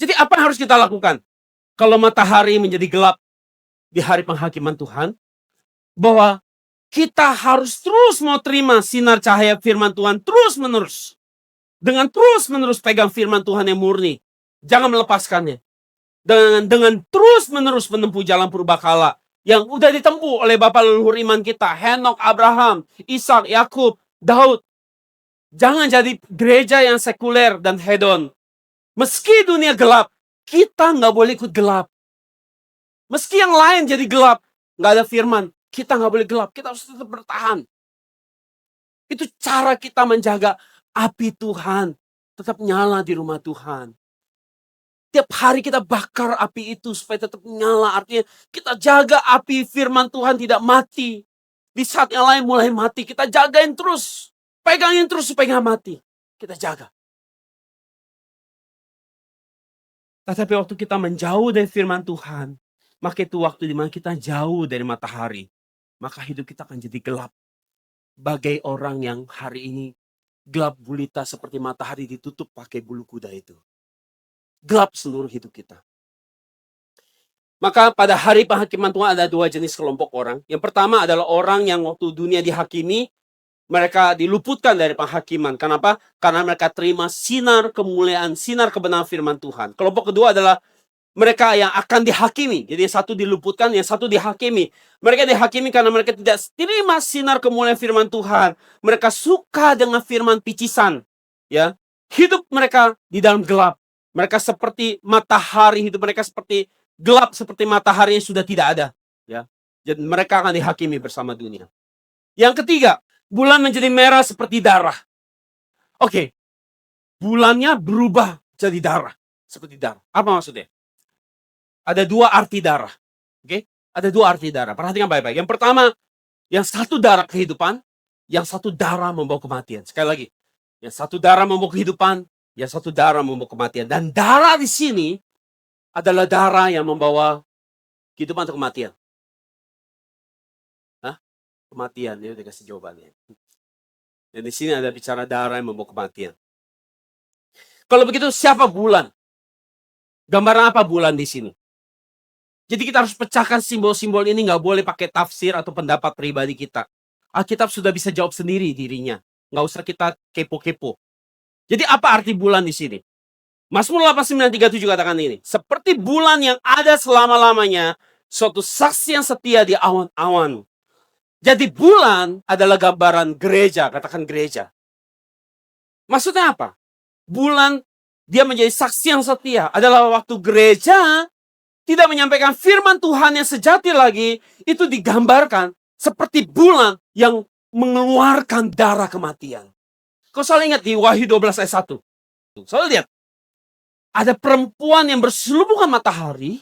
Jadi apa yang harus kita lakukan? Kalau matahari menjadi gelap di hari penghakiman Tuhan, bahwa kita harus terus mau terima sinar cahaya firman Tuhan terus-menerus. Dengan terus-menerus pegang firman Tuhan yang murni. Jangan melepaskannya. Dengan terus-menerus menempuh jalan purbakala yang udah ditempuh oleh Bapak leluhur iman kita, Henok, Abraham, Ishak, Yakub, Daud. Jangan jadi gereja yang sekuler dan hedon. Meski dunia gelap, kita nggak boleh ikut gelap. Meski yang lain jadi gelap, nggak ada firman, kita nggak boleh gelap. Kita harus tetap bertahan. Itu cara kita menjaga api Tuhan tetap nyala di rumah Tuhan. Tiap hari kita bakar api itu supaya tetap nyala. Artinya kita jaga api firman Tuhan tidak mati. Di saat yang lain mulai mati, kita jagain terus. Pegangin terus supaya nggak mati. Kita jaga. Tetapi waktu kita menjauh dari firman Tuhan, maka itu waktu di mana kita jauh dari matahari. Maka hidup kita akan jadi gelap. Bagai orang yang hari ini gelap gulita seperti matahari ditutup pakai bulu kuda itu. Gelap seluruh hidup kita. Maka pada hari penghakiman Tuhan ada dua jenis kelompok orang. Yang pertama adalah orang yang waktu dunia dihakimi, mereka diluputkan dari penghakiman. Kenapa? Karena mereka terima sinar kemuliaan, sinar kebenaran firman Tuhan. Kelompok kedua adalah mereka yang akan dihakimi. Jadi yang satu diluputkan, yang satu dihakimi. Mereka dihakimi karena mereka tidak terima sinar kemuliaan firman Tuhan. Mereka suka dengan firman picisan. Ya, hidup mereka di dalam gelap. Mereka seperti matahari, hidup mereka seperti gelap seperti matahari yang sudah tidak ada. Ya, jadi mereka akan dihakimi bersama dunia. Yang ketiga, bulan menjadi merah seperti darah. Oke, bulannya berubah jadi darah. Seperti darah. Apa maksudnya? Ada dua arti darah. Oke? Ada dua arti darah. Perhatikan baik-baik. Yang pertama, yang satu darah kehidupan, yang satu darah membawa kematian. Sekali lagi. Yang satu darah membawa kehidupan, yang satu darah membawa kematian. Dan darah di sini adalah darah yang membawa kehidupan atau kematian. Hah? Kematian, dia dikasih jawabannya. Dan di sini ada bicara darah yang membawa kematian. Kalau begitu, siapa bulan? Gambaran apa bulan di sini? Jadi kita harus pecahkan simbol-simbol ini, nggak boleh pakai tafsir atau pendapat pribadi kita. Alkitab sudah bisa jawab sendiri dirinya. Nggak usah kita kepo-kepo. Jadi apa arti bulan di sini? Mazmur 89:37 katakan ini. Seperti bulan yang ada selama-lamanya, suatu saksi yang setia di awan-awan. Jadi bulan adalah gambaran gereja, katakan gereja. Maksudnya apa? Bulan dia menjadi saksi yang setia adalah waktu gereja tidak menyampaikan firman Tuhan yang sejati lagi, itu digambarkan seperti bulan yang mengeluarkan darah kematian. Kau selalu ingat di Wahyu 12 ayat 1. Selalu lihat. Ada perempuan yang berselubungan matahari.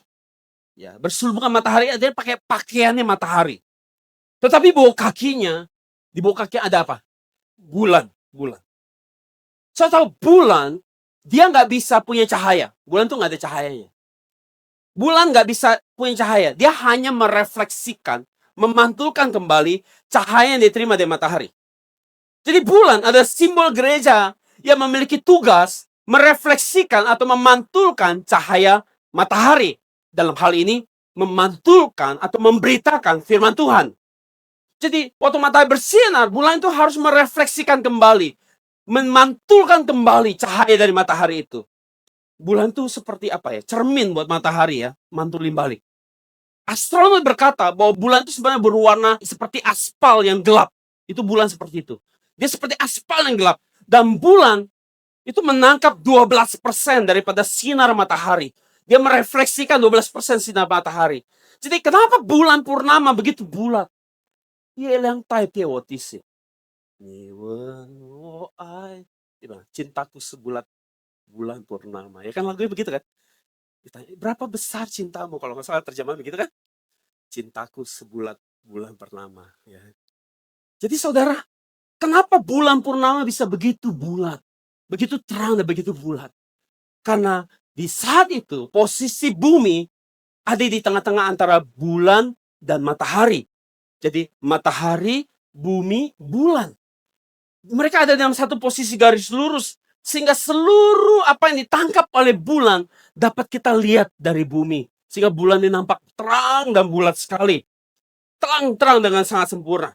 Ya, berselubungan matahari, dia pakai pakaiannya matahari. Tetapi di bawah kakinya ada apa? Bulan. Saya tahu bulan, dia nggak bisa punya cahaya. Bulan tuh nggak ada cahayanya. Bulan nggak bisa punya cahaya. Dia hanya merefleksikan, memantulkan kembali cahaya yang diterima dari matahari. Jadi bulan ada simbol gereja yang memiliki tugas merefleksikan atau memantulkan cahaya matahari. Dalam hal ini, memantulkan atau memberitakan firman Tuhan. Jadi, waktu matahari bersinar, bulan itu harus merefleksikan kembali, memantulkan kembali cahaya dari matahari itu. Bulan itu seperti apa ya? Cermin buat matahari ya, mantulin balik. Astronom berkata bahwa bulan itu sebenarnya berwarna seperti aspal yang gelap. Itu bulan seperti itu. Dia seperti aspal yang gelap. Dan bulan itu menangkap 12% daripada sinar matahari. Dia merefleksikan 12% sinar matahari. Jadi kenapa bulan purnama begitu bulat? Yang type otis. Cintaku sebulat bulan purnama. Ya kan lagunya begitu kan? Ditanya, berapa besar cintamu? Kalau nggak salah terjemahan begitu kan? Cintaku sebulat bulan purnama. Ya. Jadi saudara, kenapa bulan purnama bisa begitu bulat? Begitu terang dan begitu bulat? Karena di saat itu posisi bumi ada di tengah-tengah antara bulan dan matahari. Jadi matahari, bumi, bulan. Mereka ada dalam satu posisi garis lurus. Sehingga seluruh apa yang ditangkap oleh bulan dapat kita lihat dari bumi. Sehingga bulan ini nampak terang dan bulat sekali. Terang-terang dengan sangat sempurna.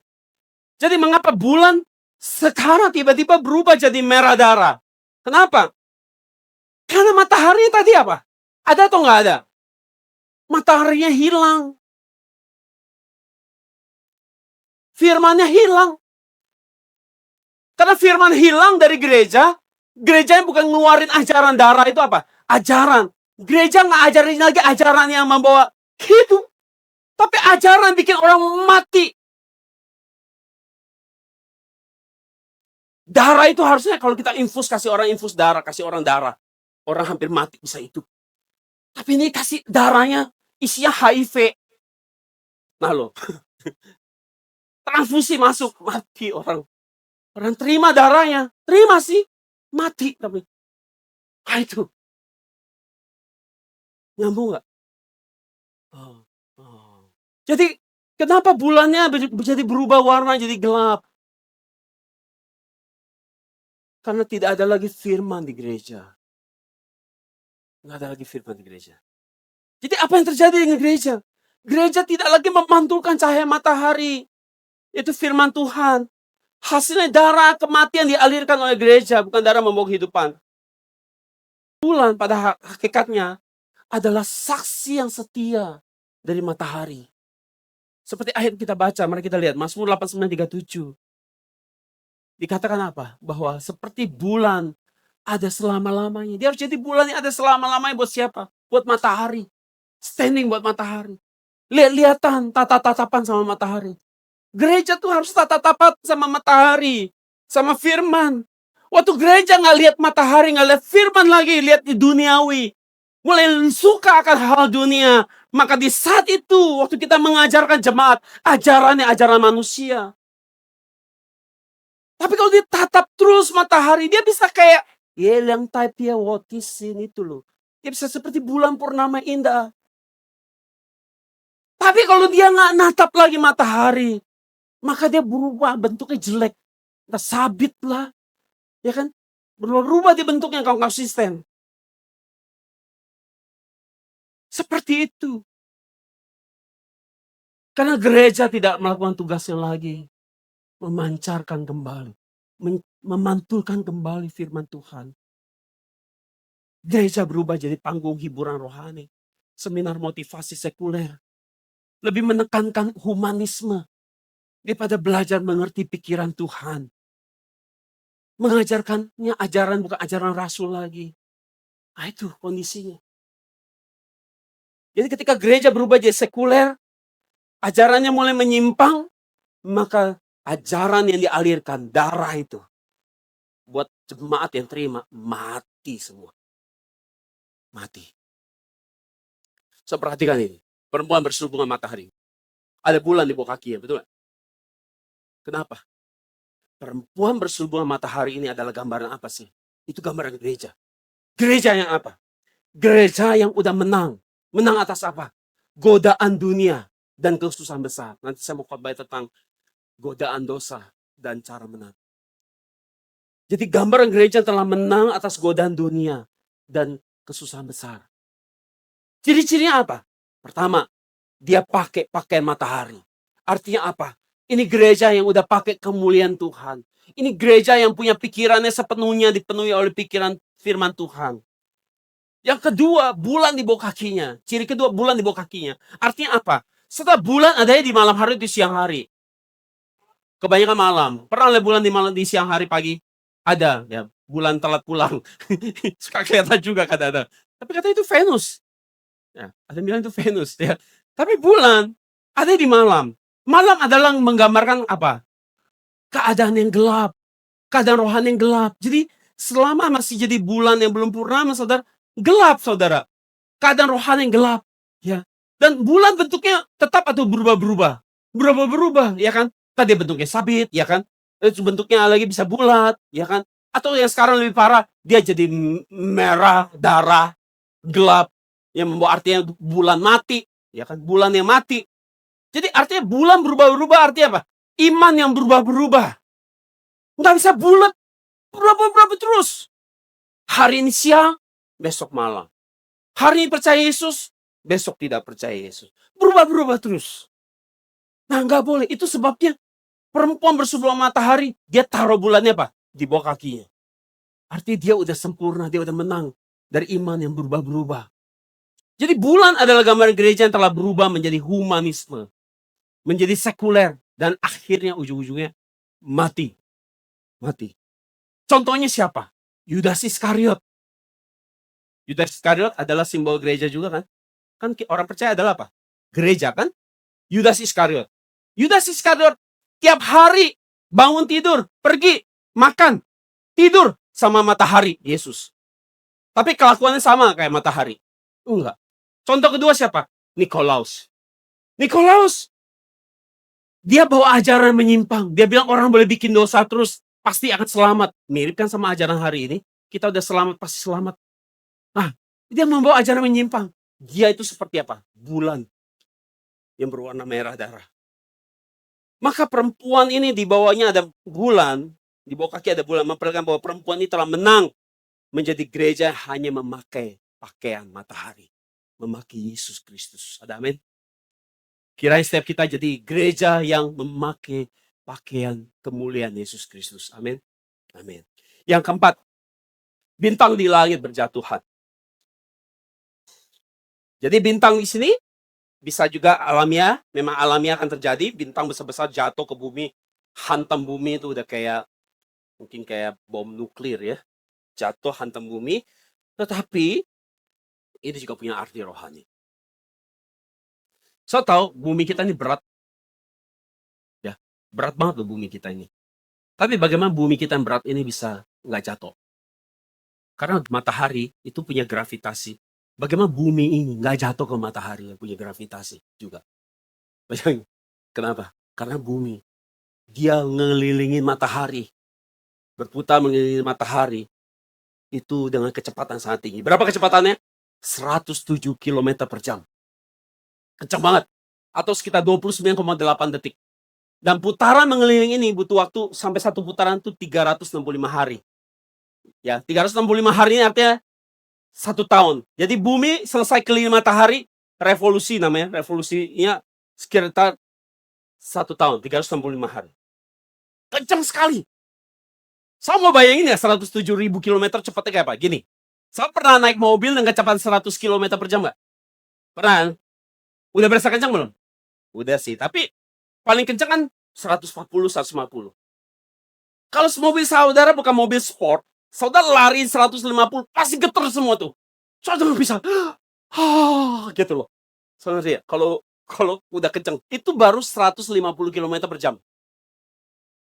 Jadi mengapa bulan sekarang tiba-tiba berubah jadi merah darah? Kenapa? Karena matahari tadi apa? Ada atau nggak ada? Mataharinya hilang. Firmannya hilang. Karena firman hilang dari gereja, gerejanya bukan ngeluarin ajaran darah itu apa? Ajaran. Gereja nggak ajarin lagi ajaran yang membawa hidup. Tapi ajaran bikin orang mati. Darah itu harusnya kalau kita infus, kasih orang infus darah, kasih orang darah. Orang hampir mati bisa hidup. Tapi ini kasih darahnya isinya HIV. Nah loh. Transfusi masuk, mati orang. Orang terima darahnya, terima sih, mati tapi. Itu. Nyambung nggak? Jadi kenapa bulannya jadi berubah warna jadi gelap? Karena tidak ada lagi firman di gereja. Nggak ada lagi firman di gereja. Jadi apa yang terjadi dengan gereja? Gereja tidak lagi memantulkan cahaya matahari. Itu firman Tuhan. Hasilnya darah kematian dialirkan oleh gereja, bukan darah membawa kehidupan. Bulan pada hakikatnya adalah saksi yang setia dari matahari. Seperti ayat kita baca, mari kita lihat Mazmur 89:37. Dikatakan apa? Bahwa seperti bulan ada selama-lamanya. Dia harus jadi bulan yang ada selama-lamanya buat siapa? Buat matahari. Standing buat matahari. Lihat-lihatan, tatap-tatapan sama matahari. Gereja tuh harus tatap-tatapan sama matahari. Sama firman. Waktu gereja nggak lihat matahari, nggak lihat firman lagi, lihat di duniawi. Mulai suka akan hal dunia. Maka di saat itu, waktu kita mengajarkan jemaat, ajarannya ajaran manusia. Tapi kalau dia tatap terus matahari, dia bisa kayak yang type wotisin itu loh. Dia bisa seperti bulan purnama indah. Tapi kalau dia nggak natap lagi matahari, maka dia berubah bentuknya jelek. Entah sabit lah, ya kan? Berubah-ubah dia bentuknya kalau konsisten. Seperti itu. Karena gereja tidak melakukan tugasnya lagi. Memancarkan kembali. Memantulkan kembali firman Tuhan. Gereja berubah jadi panggung hiburan rohani. Seminar motivasi sekuler. Lebih menekankan humanisme. Daripada belajar mengerti pikiran Tuhan. Mengajarkannya ajaran bukan ajaran rasul lagi. Nah itu kondisinya. Jadi ketika gereja berubah jadi sekuler, ajarannya mulai menyimpang, maka ajaran yang dialirkan, darah itu, buat jemaat yang terima, mati semua. Mati. So perhatikan ini, perempuan berselubungan matahari. Ada bulan di bawah kakinya, betul gak? Kenapa? Perempuan berselubungan matahari ini adalah gambaran apa sih? Itu gambaran gereja. Gereja yang apa? Gereja yang udah menang. Menang atas apa? Godaan dunia dan kesusahan besar. Nanti saya mau khotbah tentang godaan dosa dan cara menang. Jadi gambaran gereja telah menang atas godaan dunia dan kesusahan besar. Ciri-cirinya apa? Pertama, dia pakai pakaian matahari. Artinya apa? Ini gereja yang udah pakai kemuliaan Tuhan. Ini gereja yang punya pikirannya sepenuhnya dipenuhi oleh pikiran firman Tuhan. Yang kedua, bulan di bawah kakinya. Ciri kedua, bulan di bawah kakinya. Artinya apa? Setelah bulan adanya di malam hari, di siang hari. Kebanyakan malam. Pernah lihat bulan di siang hari pagi? Ada, ya. Bulan telat pulang. Suka kelihatan juga kadang-kadang. Tapi katanya itu Venus. Ya, ada yang bilang itu Venus. Ya. Tapi bulan ada di malam. Malam adalah menggambarkan apa? Keadaan yang gelap. Keadaan rohani yang gelap. Jadi selama masih jadi bulan yang belum purnama, saudara, gelap, saudara. Keadaan rohani yang gelap. Ya. Dan bulan bentuknya tetap atau berubah-berubah. Berubah-berubah, ya kan? Tadi bentuknya sabit, ya kan? Terus bentuknya lagi bisa bulat, ya kan? Atau yang sekarang lebih parah, dia jadi merah, darah, gelap. Yang membawa artinya bulan mati, ya kan? Bulan yang mati. Jadi artinya bulan berubah-berubah artinya apa? Iman yang berubah-berubah. Nggak bisa bulat, berubah-berubah terus. Hari ini siang, besok malam. Hari ini percaya Yesus, besok tidak percaya Yesus. Berubah-berubah terus. Nah nggak boleh, itu sebabnya perempuan berselubungan matahari, dia taruh bulannya apa? Di bawah kakinya. Artinya dia udah sempurna, dia udah menang dari iman yang berubah-berubah. Jadi bulan adalah gambaran gereja yang telah berubah menjadi humanisme. Menjadi sekuler. Dan akhirnya ujung-ujungnya mati. Mati. Contohnya siapa? Yudas Iskariot. Yudas Iskariot adalah simbol gereja juga kan? Kan orang percaya adalah apa? Gereja kan? Yudas Iskariot. Yudas Iskariot tiap hari bangun tidur, pergi, makan, tidur sama matahari Yesus. Tapi kelakuannya sama kayak matahari. Enggak. Contoh kedua siapa? Nikolaus. Nikolaus. Dia bawa ajaran menyimpang. Dia bilang orang boleh bikin dosa terus pasti akan selamat. Mirip kan sama ajaran hari ini. Kita udah selamat, pasti selamat. Nah, dia membawa ajaran menyimpang. Dia itu seperti apa? Bulan yang berwarna merah darah. Maka perempuan ini di bawahnya ada bulan, di bawah kaki ada bulan, memperlihatkan bahwa perempuan ini telah menang menjadi gereja hanya memakai pakaian matahari. Memakai Yesus Kristus. Ada amin? Kiranya setiap kita jadi gereja yang memakai pakaian kemuliaan Yesus Kristus. Amin? Amin. Yang keempat, bintang di langit berjatuhan. Jadi bintang di sini bisa juga alamiah, memang alamiah akan terjadi, bintang besar-besar jatuh ke bumi, hantam bumi itu udah kayak, mungkin kayak bom nuklir ya, jatuh hantam bumi, tetapi ini juga punya arti rohani. So tahu bumi kita ini berat, ya berat banget loh bumi kita ini. Tapi bagaimana bumi kita yang berat ini bisa nggak jatuh? Karena matahari itu punya gravitasi. Bagaimana bumi ini nggak jatuh ke matahari yang punya gravitasi juga? Kenapa? Karena bumi dia ngelilingin matahari. berputar mengelilingi matahari itu dengan kecepatan sangat tinggi. Berapa kecepatannya? 107 km per jam. Kencang banget. Atau sekitar 29,8 detik. Dan putaran mengelilingi ini butuh waktu sampai satu putaran itu 365 hari. Ya, 365 hari ini artinya 1 tahun. Jadi bumi selesai keliling matahari, revolusi namanya. Revolusinya sekitar 1 tahun, 365 hari. Kencang sekali. Saya mau bayangin ya 107.000 km cepatnya kayak apa? Gini, saya pernah naik mobil dengan kecepatan 100 km per jam nggak? Pernah? Udah berasa kencang belum? Udah sih, tapi paling kencang kan 140, 150. Kalau mobil saudara bukan mobil sport, saudara lari 150, pasti getar semua tuh. Saudara bisa, gitu loh. Saudara ya, kalau udah kencang, itu baru 150 km per jam.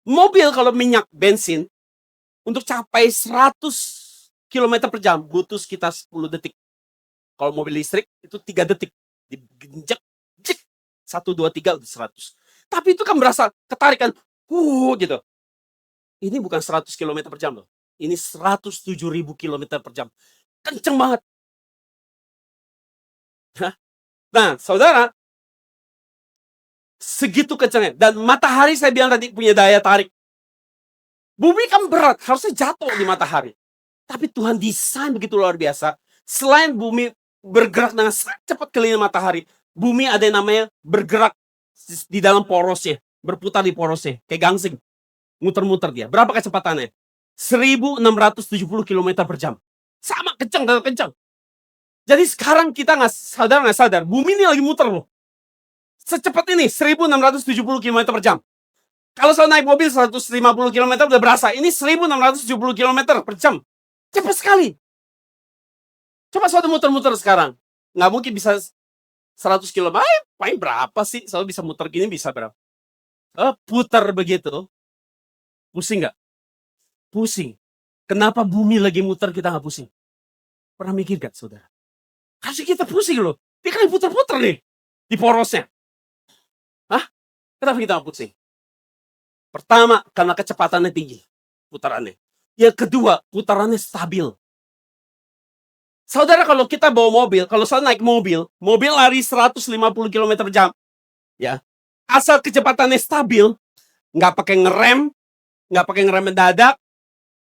Mobil kalau minyak bensin, untuk capai 100 km per jam, butuh sekitar 10 detik. Kalau mobil listrik, itu 3 detik. Digenjek, jik, 1, 2, 3, udah 100. Tapi itu kan berasa ketarikan, gitu. Ini bukan 100 km per jam loh. Ini 107.000 km per jam. Kenceng banget. Nah, saudara, segitu kencengnya. Dan matahari saya bilang tadi punya daya tarik. Bumi kan berat, harusnya jatuh di matahari. Tapi Tuhan desain begitu luar biasa. Selain bumi bergerak dengan sangat cepat keliling matahari, bumi ada yang namanya bergerak di dalam porosnya, berputar di porosnya, kayak gangsing. Muter-muter dia. Berapa kecepatannya? 1.670 km per jam. Sama kencang dan kencang. Jadi sekarang kita nggak sadar, bumi ini lagi muter loh. Secepat ini, 1.670 km per jam. Kalau saya naik mobil 150 km udah berasa. Ini 1.670 km per jam. Cepat sekali. Coba saudara muter-muter sekarang. Nggak mungkin bisa 100 km. Paling berapa sih? Saudara bisa muter gini bisa berapa? Putar begitu. Pusing nggak? Pusing. Kenapa bumi lagi muter kita nggak pusing? Pernah mikir gak saudara? Harusnya kita pusing loh. Dia kan puter-puter nih. Di porosnya. Kenapa kita nggak pusing? Pertama, karena kecepatannya tinggi. Putarannya. Yang kedua, putarannya stabil. Saudara, kalau kita bawa mobil, kalau saya naik mobil lari 150 km per jam. Ya. Asal kecepatannya stabil, nggak pakai ngerem mendadak,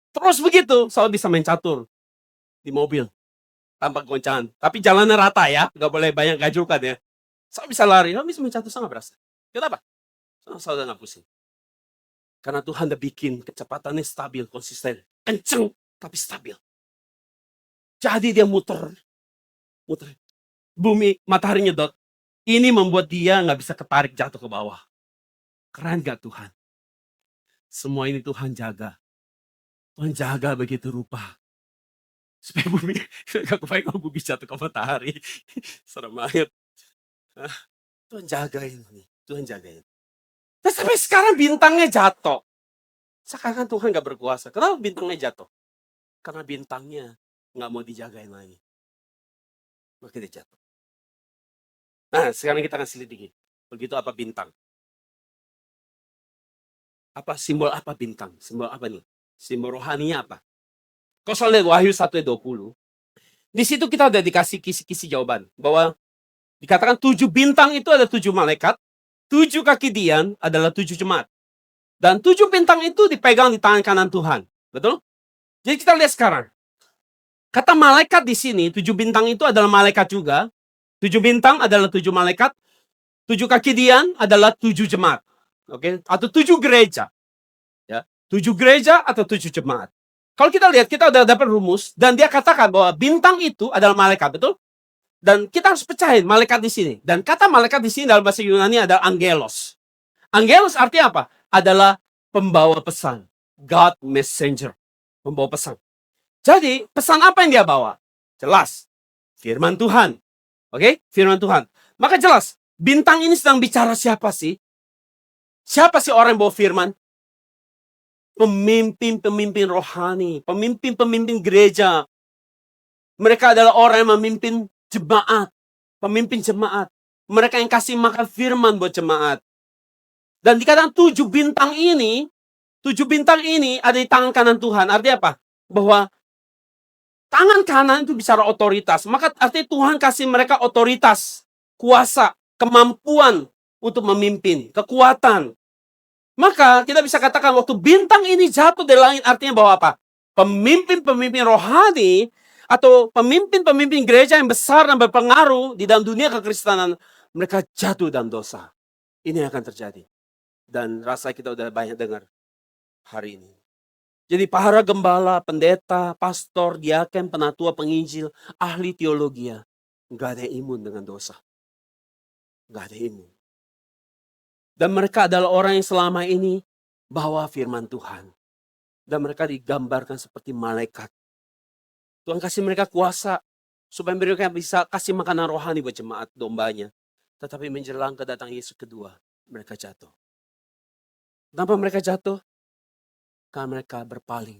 terus begitu, saya bisa main catur di mobil tanpa goncangan. Tapi jalannya rata ya, nggak boleh banyak gajukan ya. Saya bisa lari, saya bisa main catur, saya nggak berasa. Kenapa? Saudara nggak pusing. Karena Tuhan udah bikin kecepatannya stabil, konsisten, kenceng tapi stabil. Jadi dia muter. Bumi, matahari nyedot. Ini membuat dia nggak bisa ketarik jatuh ke bawah. Keren gak Tuhan? Semua ini Tuhan jaga. Tuhan jaga begitu rupa. Supaya bumi gak kebayang kalau bumi jatuh ke matahari. Serem banget. Tuhan jagain ini. Tuhan jagain. Dan sampai sekarang bintangnya jatuh. Sekarang Tuhan gak berkuasa. Kenapa bintangnya jatuh? Karena bintangnya gak mau dijagain lagi. Maka dia jatuh. Nah, sekarang kita akan selidiki. Begitu apa bintang? Simbol apa bintang? Simbol apa nih? Simbol rohaninya apa? Kalau soal Wahyu 1:20, di situ kita udah dikasih kisi-kisi jawaban. Bahwa dikatakan 7 bintang itu ada 7 malaikat, 7 kaki dian adalah 7 jemaat. Dan 7 bintang itu dipegang di tangan kanan Tuhan. Betul? Jadi kita lihat sekarang. Kata malaikat di sini, 7 bintang itu adalah malaikat juga. 7 bintang adalah 7 malaikat. 7 kaki dian adalah 7 jemaat. Oke? Atau 7 gereja. Ya. 7 gereja atau 7 jemaat. Kalau kita lihat, kita udah dapat rumus. Dan dia katakan bahwa bintang itu adalah malaikat. Betul? Dan kita harus pecahin malaikat di sini. Dan kata malaikat di sini dalam bahasa Yunani adalah angelos. Angelos artinya apa? Adalah pembawa pesan. God messenger. Pembawa pesan. Jadi, pesan apa yang dia bawa? Jelas. Firman Tuhan. Oke? Firman Tuhan. Maka jelas, bintang ini sedang bicara siapa sih? Siapa sih orang yang bawa firman? Pemimpin-pemimpin rohani. Pemimpin-pemimpin gereja. Mereka adalah orang yang memimpin jemaat. Pemimpin jemaat. Mereka yang kasih makan firman buat jemaat. Dan dikatakan 7 bintang ini, 7 bintang ini ada di tangan kanan Tuhan. Artinya apa? Bahwa tangan kanan itu bicara otoritas. Maka artinya Tuhan kasih mereka otoritas, kuasa, kemampuan untuk memimpin, kekuatan. Maka kita bisa katakan waktu bintang ini jatuh dari langit artinya bahwa apa? Pemimpin-pemimpin rohani atau pemimpin-pemimpin gereja yang besar dan berpengaruh di dalam dunia kekristenan, mereka jatuh dalam dosa. Ini yang akan terjadi. Dan rasa kita udah banyak dengar hari ini. Jadi para gembala, pendeta, pastor, diaken, penatua, penginjil, ahli teologi, nggak ada yang imun dengan dosa. Nggak ada yang imun. Dan mereka adalah orang yang selama ini bawa firman Tuhan. Dan mereka digambarkan seperti malaikat. Tuhan kasih mereka kuasa supaya mereka bisa kasih makanan rohani buat jemaat dombanya. Tetapi menjelang kedatangan Yesus kedua, mereka jatuh. Kenapa mereka jatuh? Karena mereka berpaling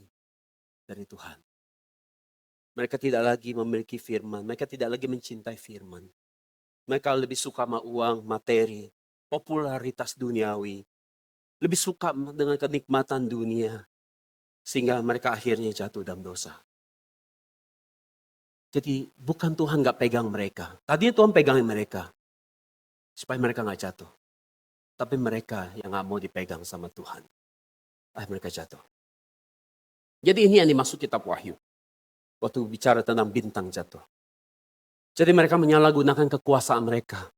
dari Tuhan. Mereka tidak lagi memiliki firman. Mereka tidak lagi mencintai firman. Mereka lebih suka sama uang, materi, popularitas duniawi. Lebih suka dengan kenikmatan dunia. Sehingga mereka akhirnya jatuh dalam dosa. Jadi bukan Tuhan gak pegang mereka. Tadinya Tuhan pegangin mereka. Supaya mereka gak jatuh. Tapi mereka yang gak mau dipegang sama Tuhan. Mereka jatuh. Jadi ini yang dimaksud kitab Wahyu. Waktu bicara tentang bintang jatuh. Jadi mereka menyalahgunakan kekuasaan mereka.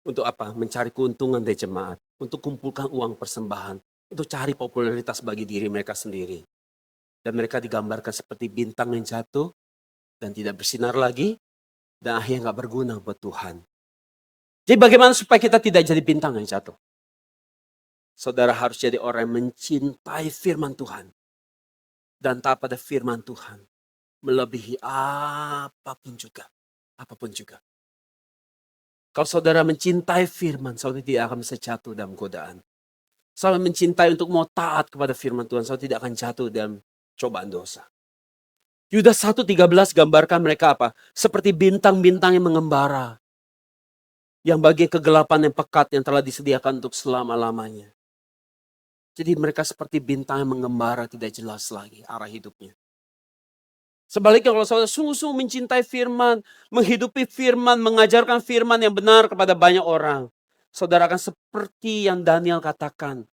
Untuk apa? Mencari keuntungan dari jemaat. Untuk kumpulkan uang persembahan. Untuk cari popularitas bagi diri mereka sendiri. Dan mereka digambarkan seperti bintang yang jatuh. Dan tidak bersinar lagi. Dan akhirnya gak berguna buat Tuhan. Jadi bagaimana supaya kita tidak jadi bintang yang jatuh? Saudara harus jadi orang yang mencintai firman Tuhan. Dan taat pada firman Tuhan. Melebihi apapun juga. Apapun juga. Kalau saudara mencintai firman, saudara tidak akan bisa jatuh dalam godaan. Saudara mencintai untuk mau taat kepada firman Tuhan, saudara tidak akan jatuh dalam cobaan dosa. Yudas 1:13 gambarkan mereka apa? Seperti bintang-bintang yang mengembara. Yang bagi kegelapan yang pekat yang telah disediakan untuk selama-lamanya. Jadi mereka seperti bintang yang mengembara, tidak jelas lagi arah hidupnya. Sebaliknya kalau saudara sungguh-sungguh mencintai firman, menghidupi firman, mengajarkan firman yang benar kepada banyak orang. Saudara akan seperti yang Daniel katakan.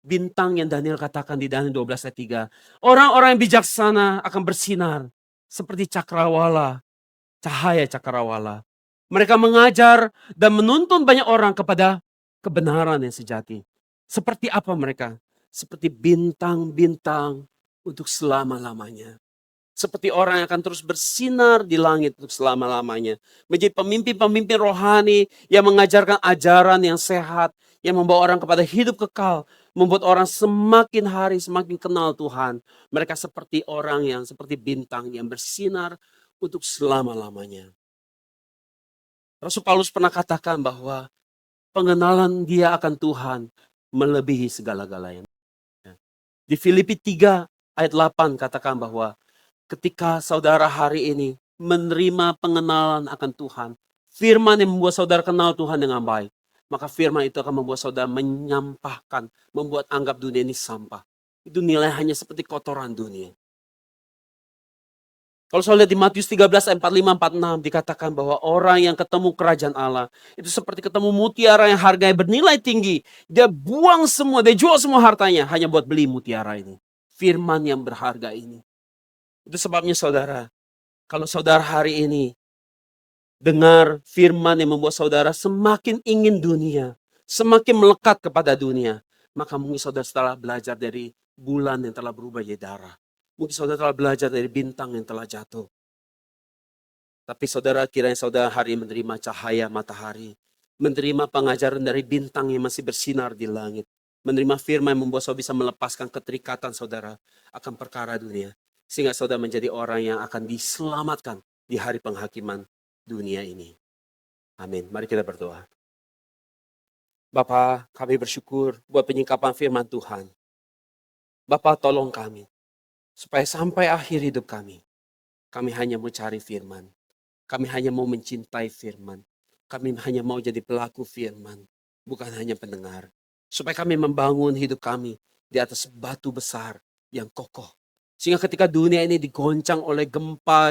Bintang yang Daniel katakan di Daniel 12 ayat 3. Orang-orang yang bijaksana akan bersinar. Seperti cakrawala, cahaya cakrawala. Mereka mengajar dan menuntun banyak orang kepada kebenaran yang sejati. Seperti apa mereka? Seperti bintang-bintang untuk selama-lamanya. Seperti orang yang akan terus bersinar di langit untuk selama-lamanya. Menjadi pemimpin-pemimpin rohani yang mengajarkan ajaran yang sehat. Yang membawa orang kepada hidup kekal. Membuat orang semakin hari semakin kenal Tuhan. Mereka seperti orang yang seperti bintang yang bersinar untuk selama-lamanya. Rasul Paulus pernah katakan bahwa pengenalan dia akan Tuhan melebihi segala-galanya. Di Filipi 3 ayat 8 katakan bahwa ketika saudara hari ini menerima pengenalan akan Tuhan, firman yang membuat saudara kenal Tuhan dengan baik, maka firman itu akan membuat saudara menyampahkan, membuat anggap dunia ini sampah. Itu nilai hanya seperti kotoran dunia. Kalau saya lihat di Matius 13 ayat 45-46 dikatakan bahwa orang yang ketemu kerajaan Allah itu seperti ketemu mutiara yang harganya bernilai tinggi. Dia buang semua, dia jual semua hartanya hanya buat beli mutiara ini. Firman yang berharga ini. Itu sebabnya saudara, kalau saudara hari ini dengar firman yang membuat saudara semakin ingin dunia, semakin melekat kepada dunia, maka mungkin saudara setelah belajar dari bulan yang telah berubah jadi darah. Mungkin saudara telah belajar dari bintang yang telah jatuh. Tapi saudara kiranya saudara hari menerima cahaya matahari. Menerima pengajaran dari bintang yang masih bersinar di langit. Menerima firman yang membuat saudara bisa melepaskan keterikatan saudara akan perkara dunia. Sehingga saudara menjadi orang yang akan diselamatkan di hari penghakiman dunia ini. Amin. Mari kita berdoa. Bapa, kami bersyukur buat penyingkapan firman Tuhan. Bapa, tolong kami. Supaya sampai akhir hidup kami hanya mau cari firman. Kami hanya mau mencintai firman. Kami hanya mau jadi pelaku firman. Bukan hanya pendengar. Supaya kami membangun hidup kami di atas batu besar yang kokoh. Sehingga ketika dunia ini digoncang oleh gempa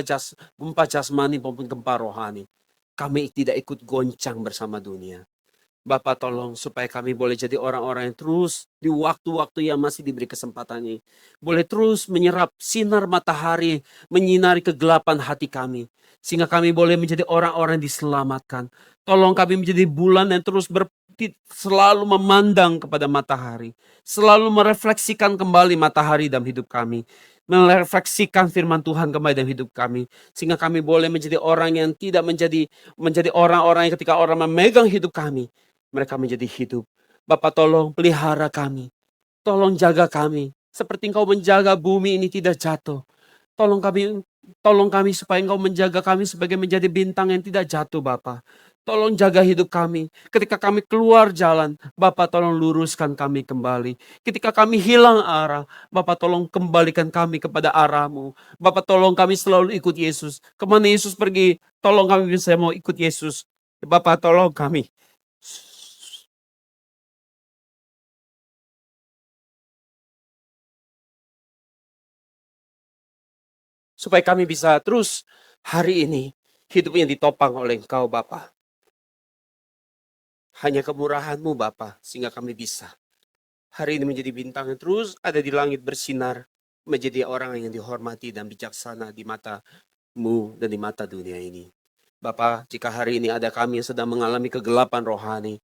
jasmani maupun gempa rohani, kami tidak ikut goncang bersama dunia. Bapak tolong supaya kami boleh jadi orang-orang yang terus di waktu-waktu yang masih diberi kesempatan ini. Boleh terus menyerap sinar matahari, menyinari kegelapan hati kami. Sehingga kami boleh menjadi orang-orang yang diselamatkan. Tolong kami menjadi bulan yang terus selalu memandang kepada matahari. Selalu merefleksikan kembali matahari dalam hidup kami. Merefleksikan firman Tuhan kembali dalam hidup kami. Sehingga kami boleh menjadi orang yang tidak menjadi orang-orang yang ketika orang memegang hidup kami, mereka menjadi hidup. Bapak tolong pelihara kami. Tolong jaga kami. Seperti Engkau menjaga bumi ini tidak jatuh. Tolong kami supaya Engkau menjaga kami sebagai menjadi bintang yang tidak jatuh, Bapak. Tolong jaga hidup kami. Ketika kami keluar jalan, Bapak tolong luruskan kami kembali. Ketika kami hilang arah, Bapak tolong kembalikan kami kepada arah-Mu. Bapak tolong kami selalu ikut Yesus. Kemana Yesus pergi, tolong kami bisa mau ikut Yesus. Bapak tolong kami. Supaya kami bisa terus hari ini hidup yang ditopang oleh Engkau, Bapa. Hanya kemurahan-Mu, Bapa, sehingga kami bisa hari ini menjadi bintang yang terus ada di langit bersinar, menjadi orang yang dihormati dan bijaksana di mata-Mu dan di mata dunia ini. Bapa, jika hari ini ada kami yang sedang mengalami kegelapan rohani,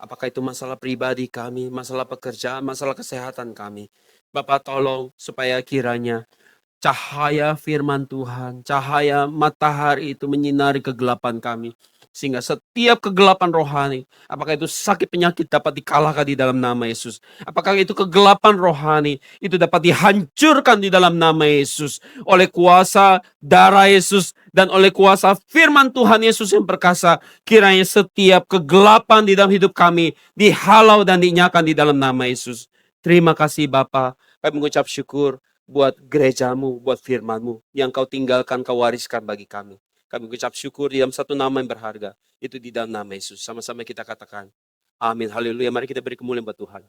apakah itu masalah pribadi kami, masalah pekerjaan, masalah kesehatan kami, Bapa tolong supaya kiranya cahaya firman Tuhan, cahaya matahari itu menyinari kegelapan kami. Sehingga setiap kegelapan rohani, apakah itu sakit penyakit dapat dikalahkan di dalam nama Yesus. Apakah itu kegelapan rohani, itu dapat dihancurkan di dalam nama Yesus. Oleh kuasa darah Yesus dan oleh kuasa firman Tuhan Yesus yang perkasa. Kiranya setiap kegelapan di dalam hidup kami dihalau dan dinyatakan di dalam nama Yesus. Terima kasih Bapa. Kami mengucap syukur buat gerejamu, buat firmanmu, yang kau tinggalkan, kau wariskan bagi kami. Kami mengucap syukur di dalam satu nama yang berharga, itu di dalam nama Yesus. Sama-sama kita katakan, amin, haleluya. Mari kita beri kemuliaan buat Tuhan.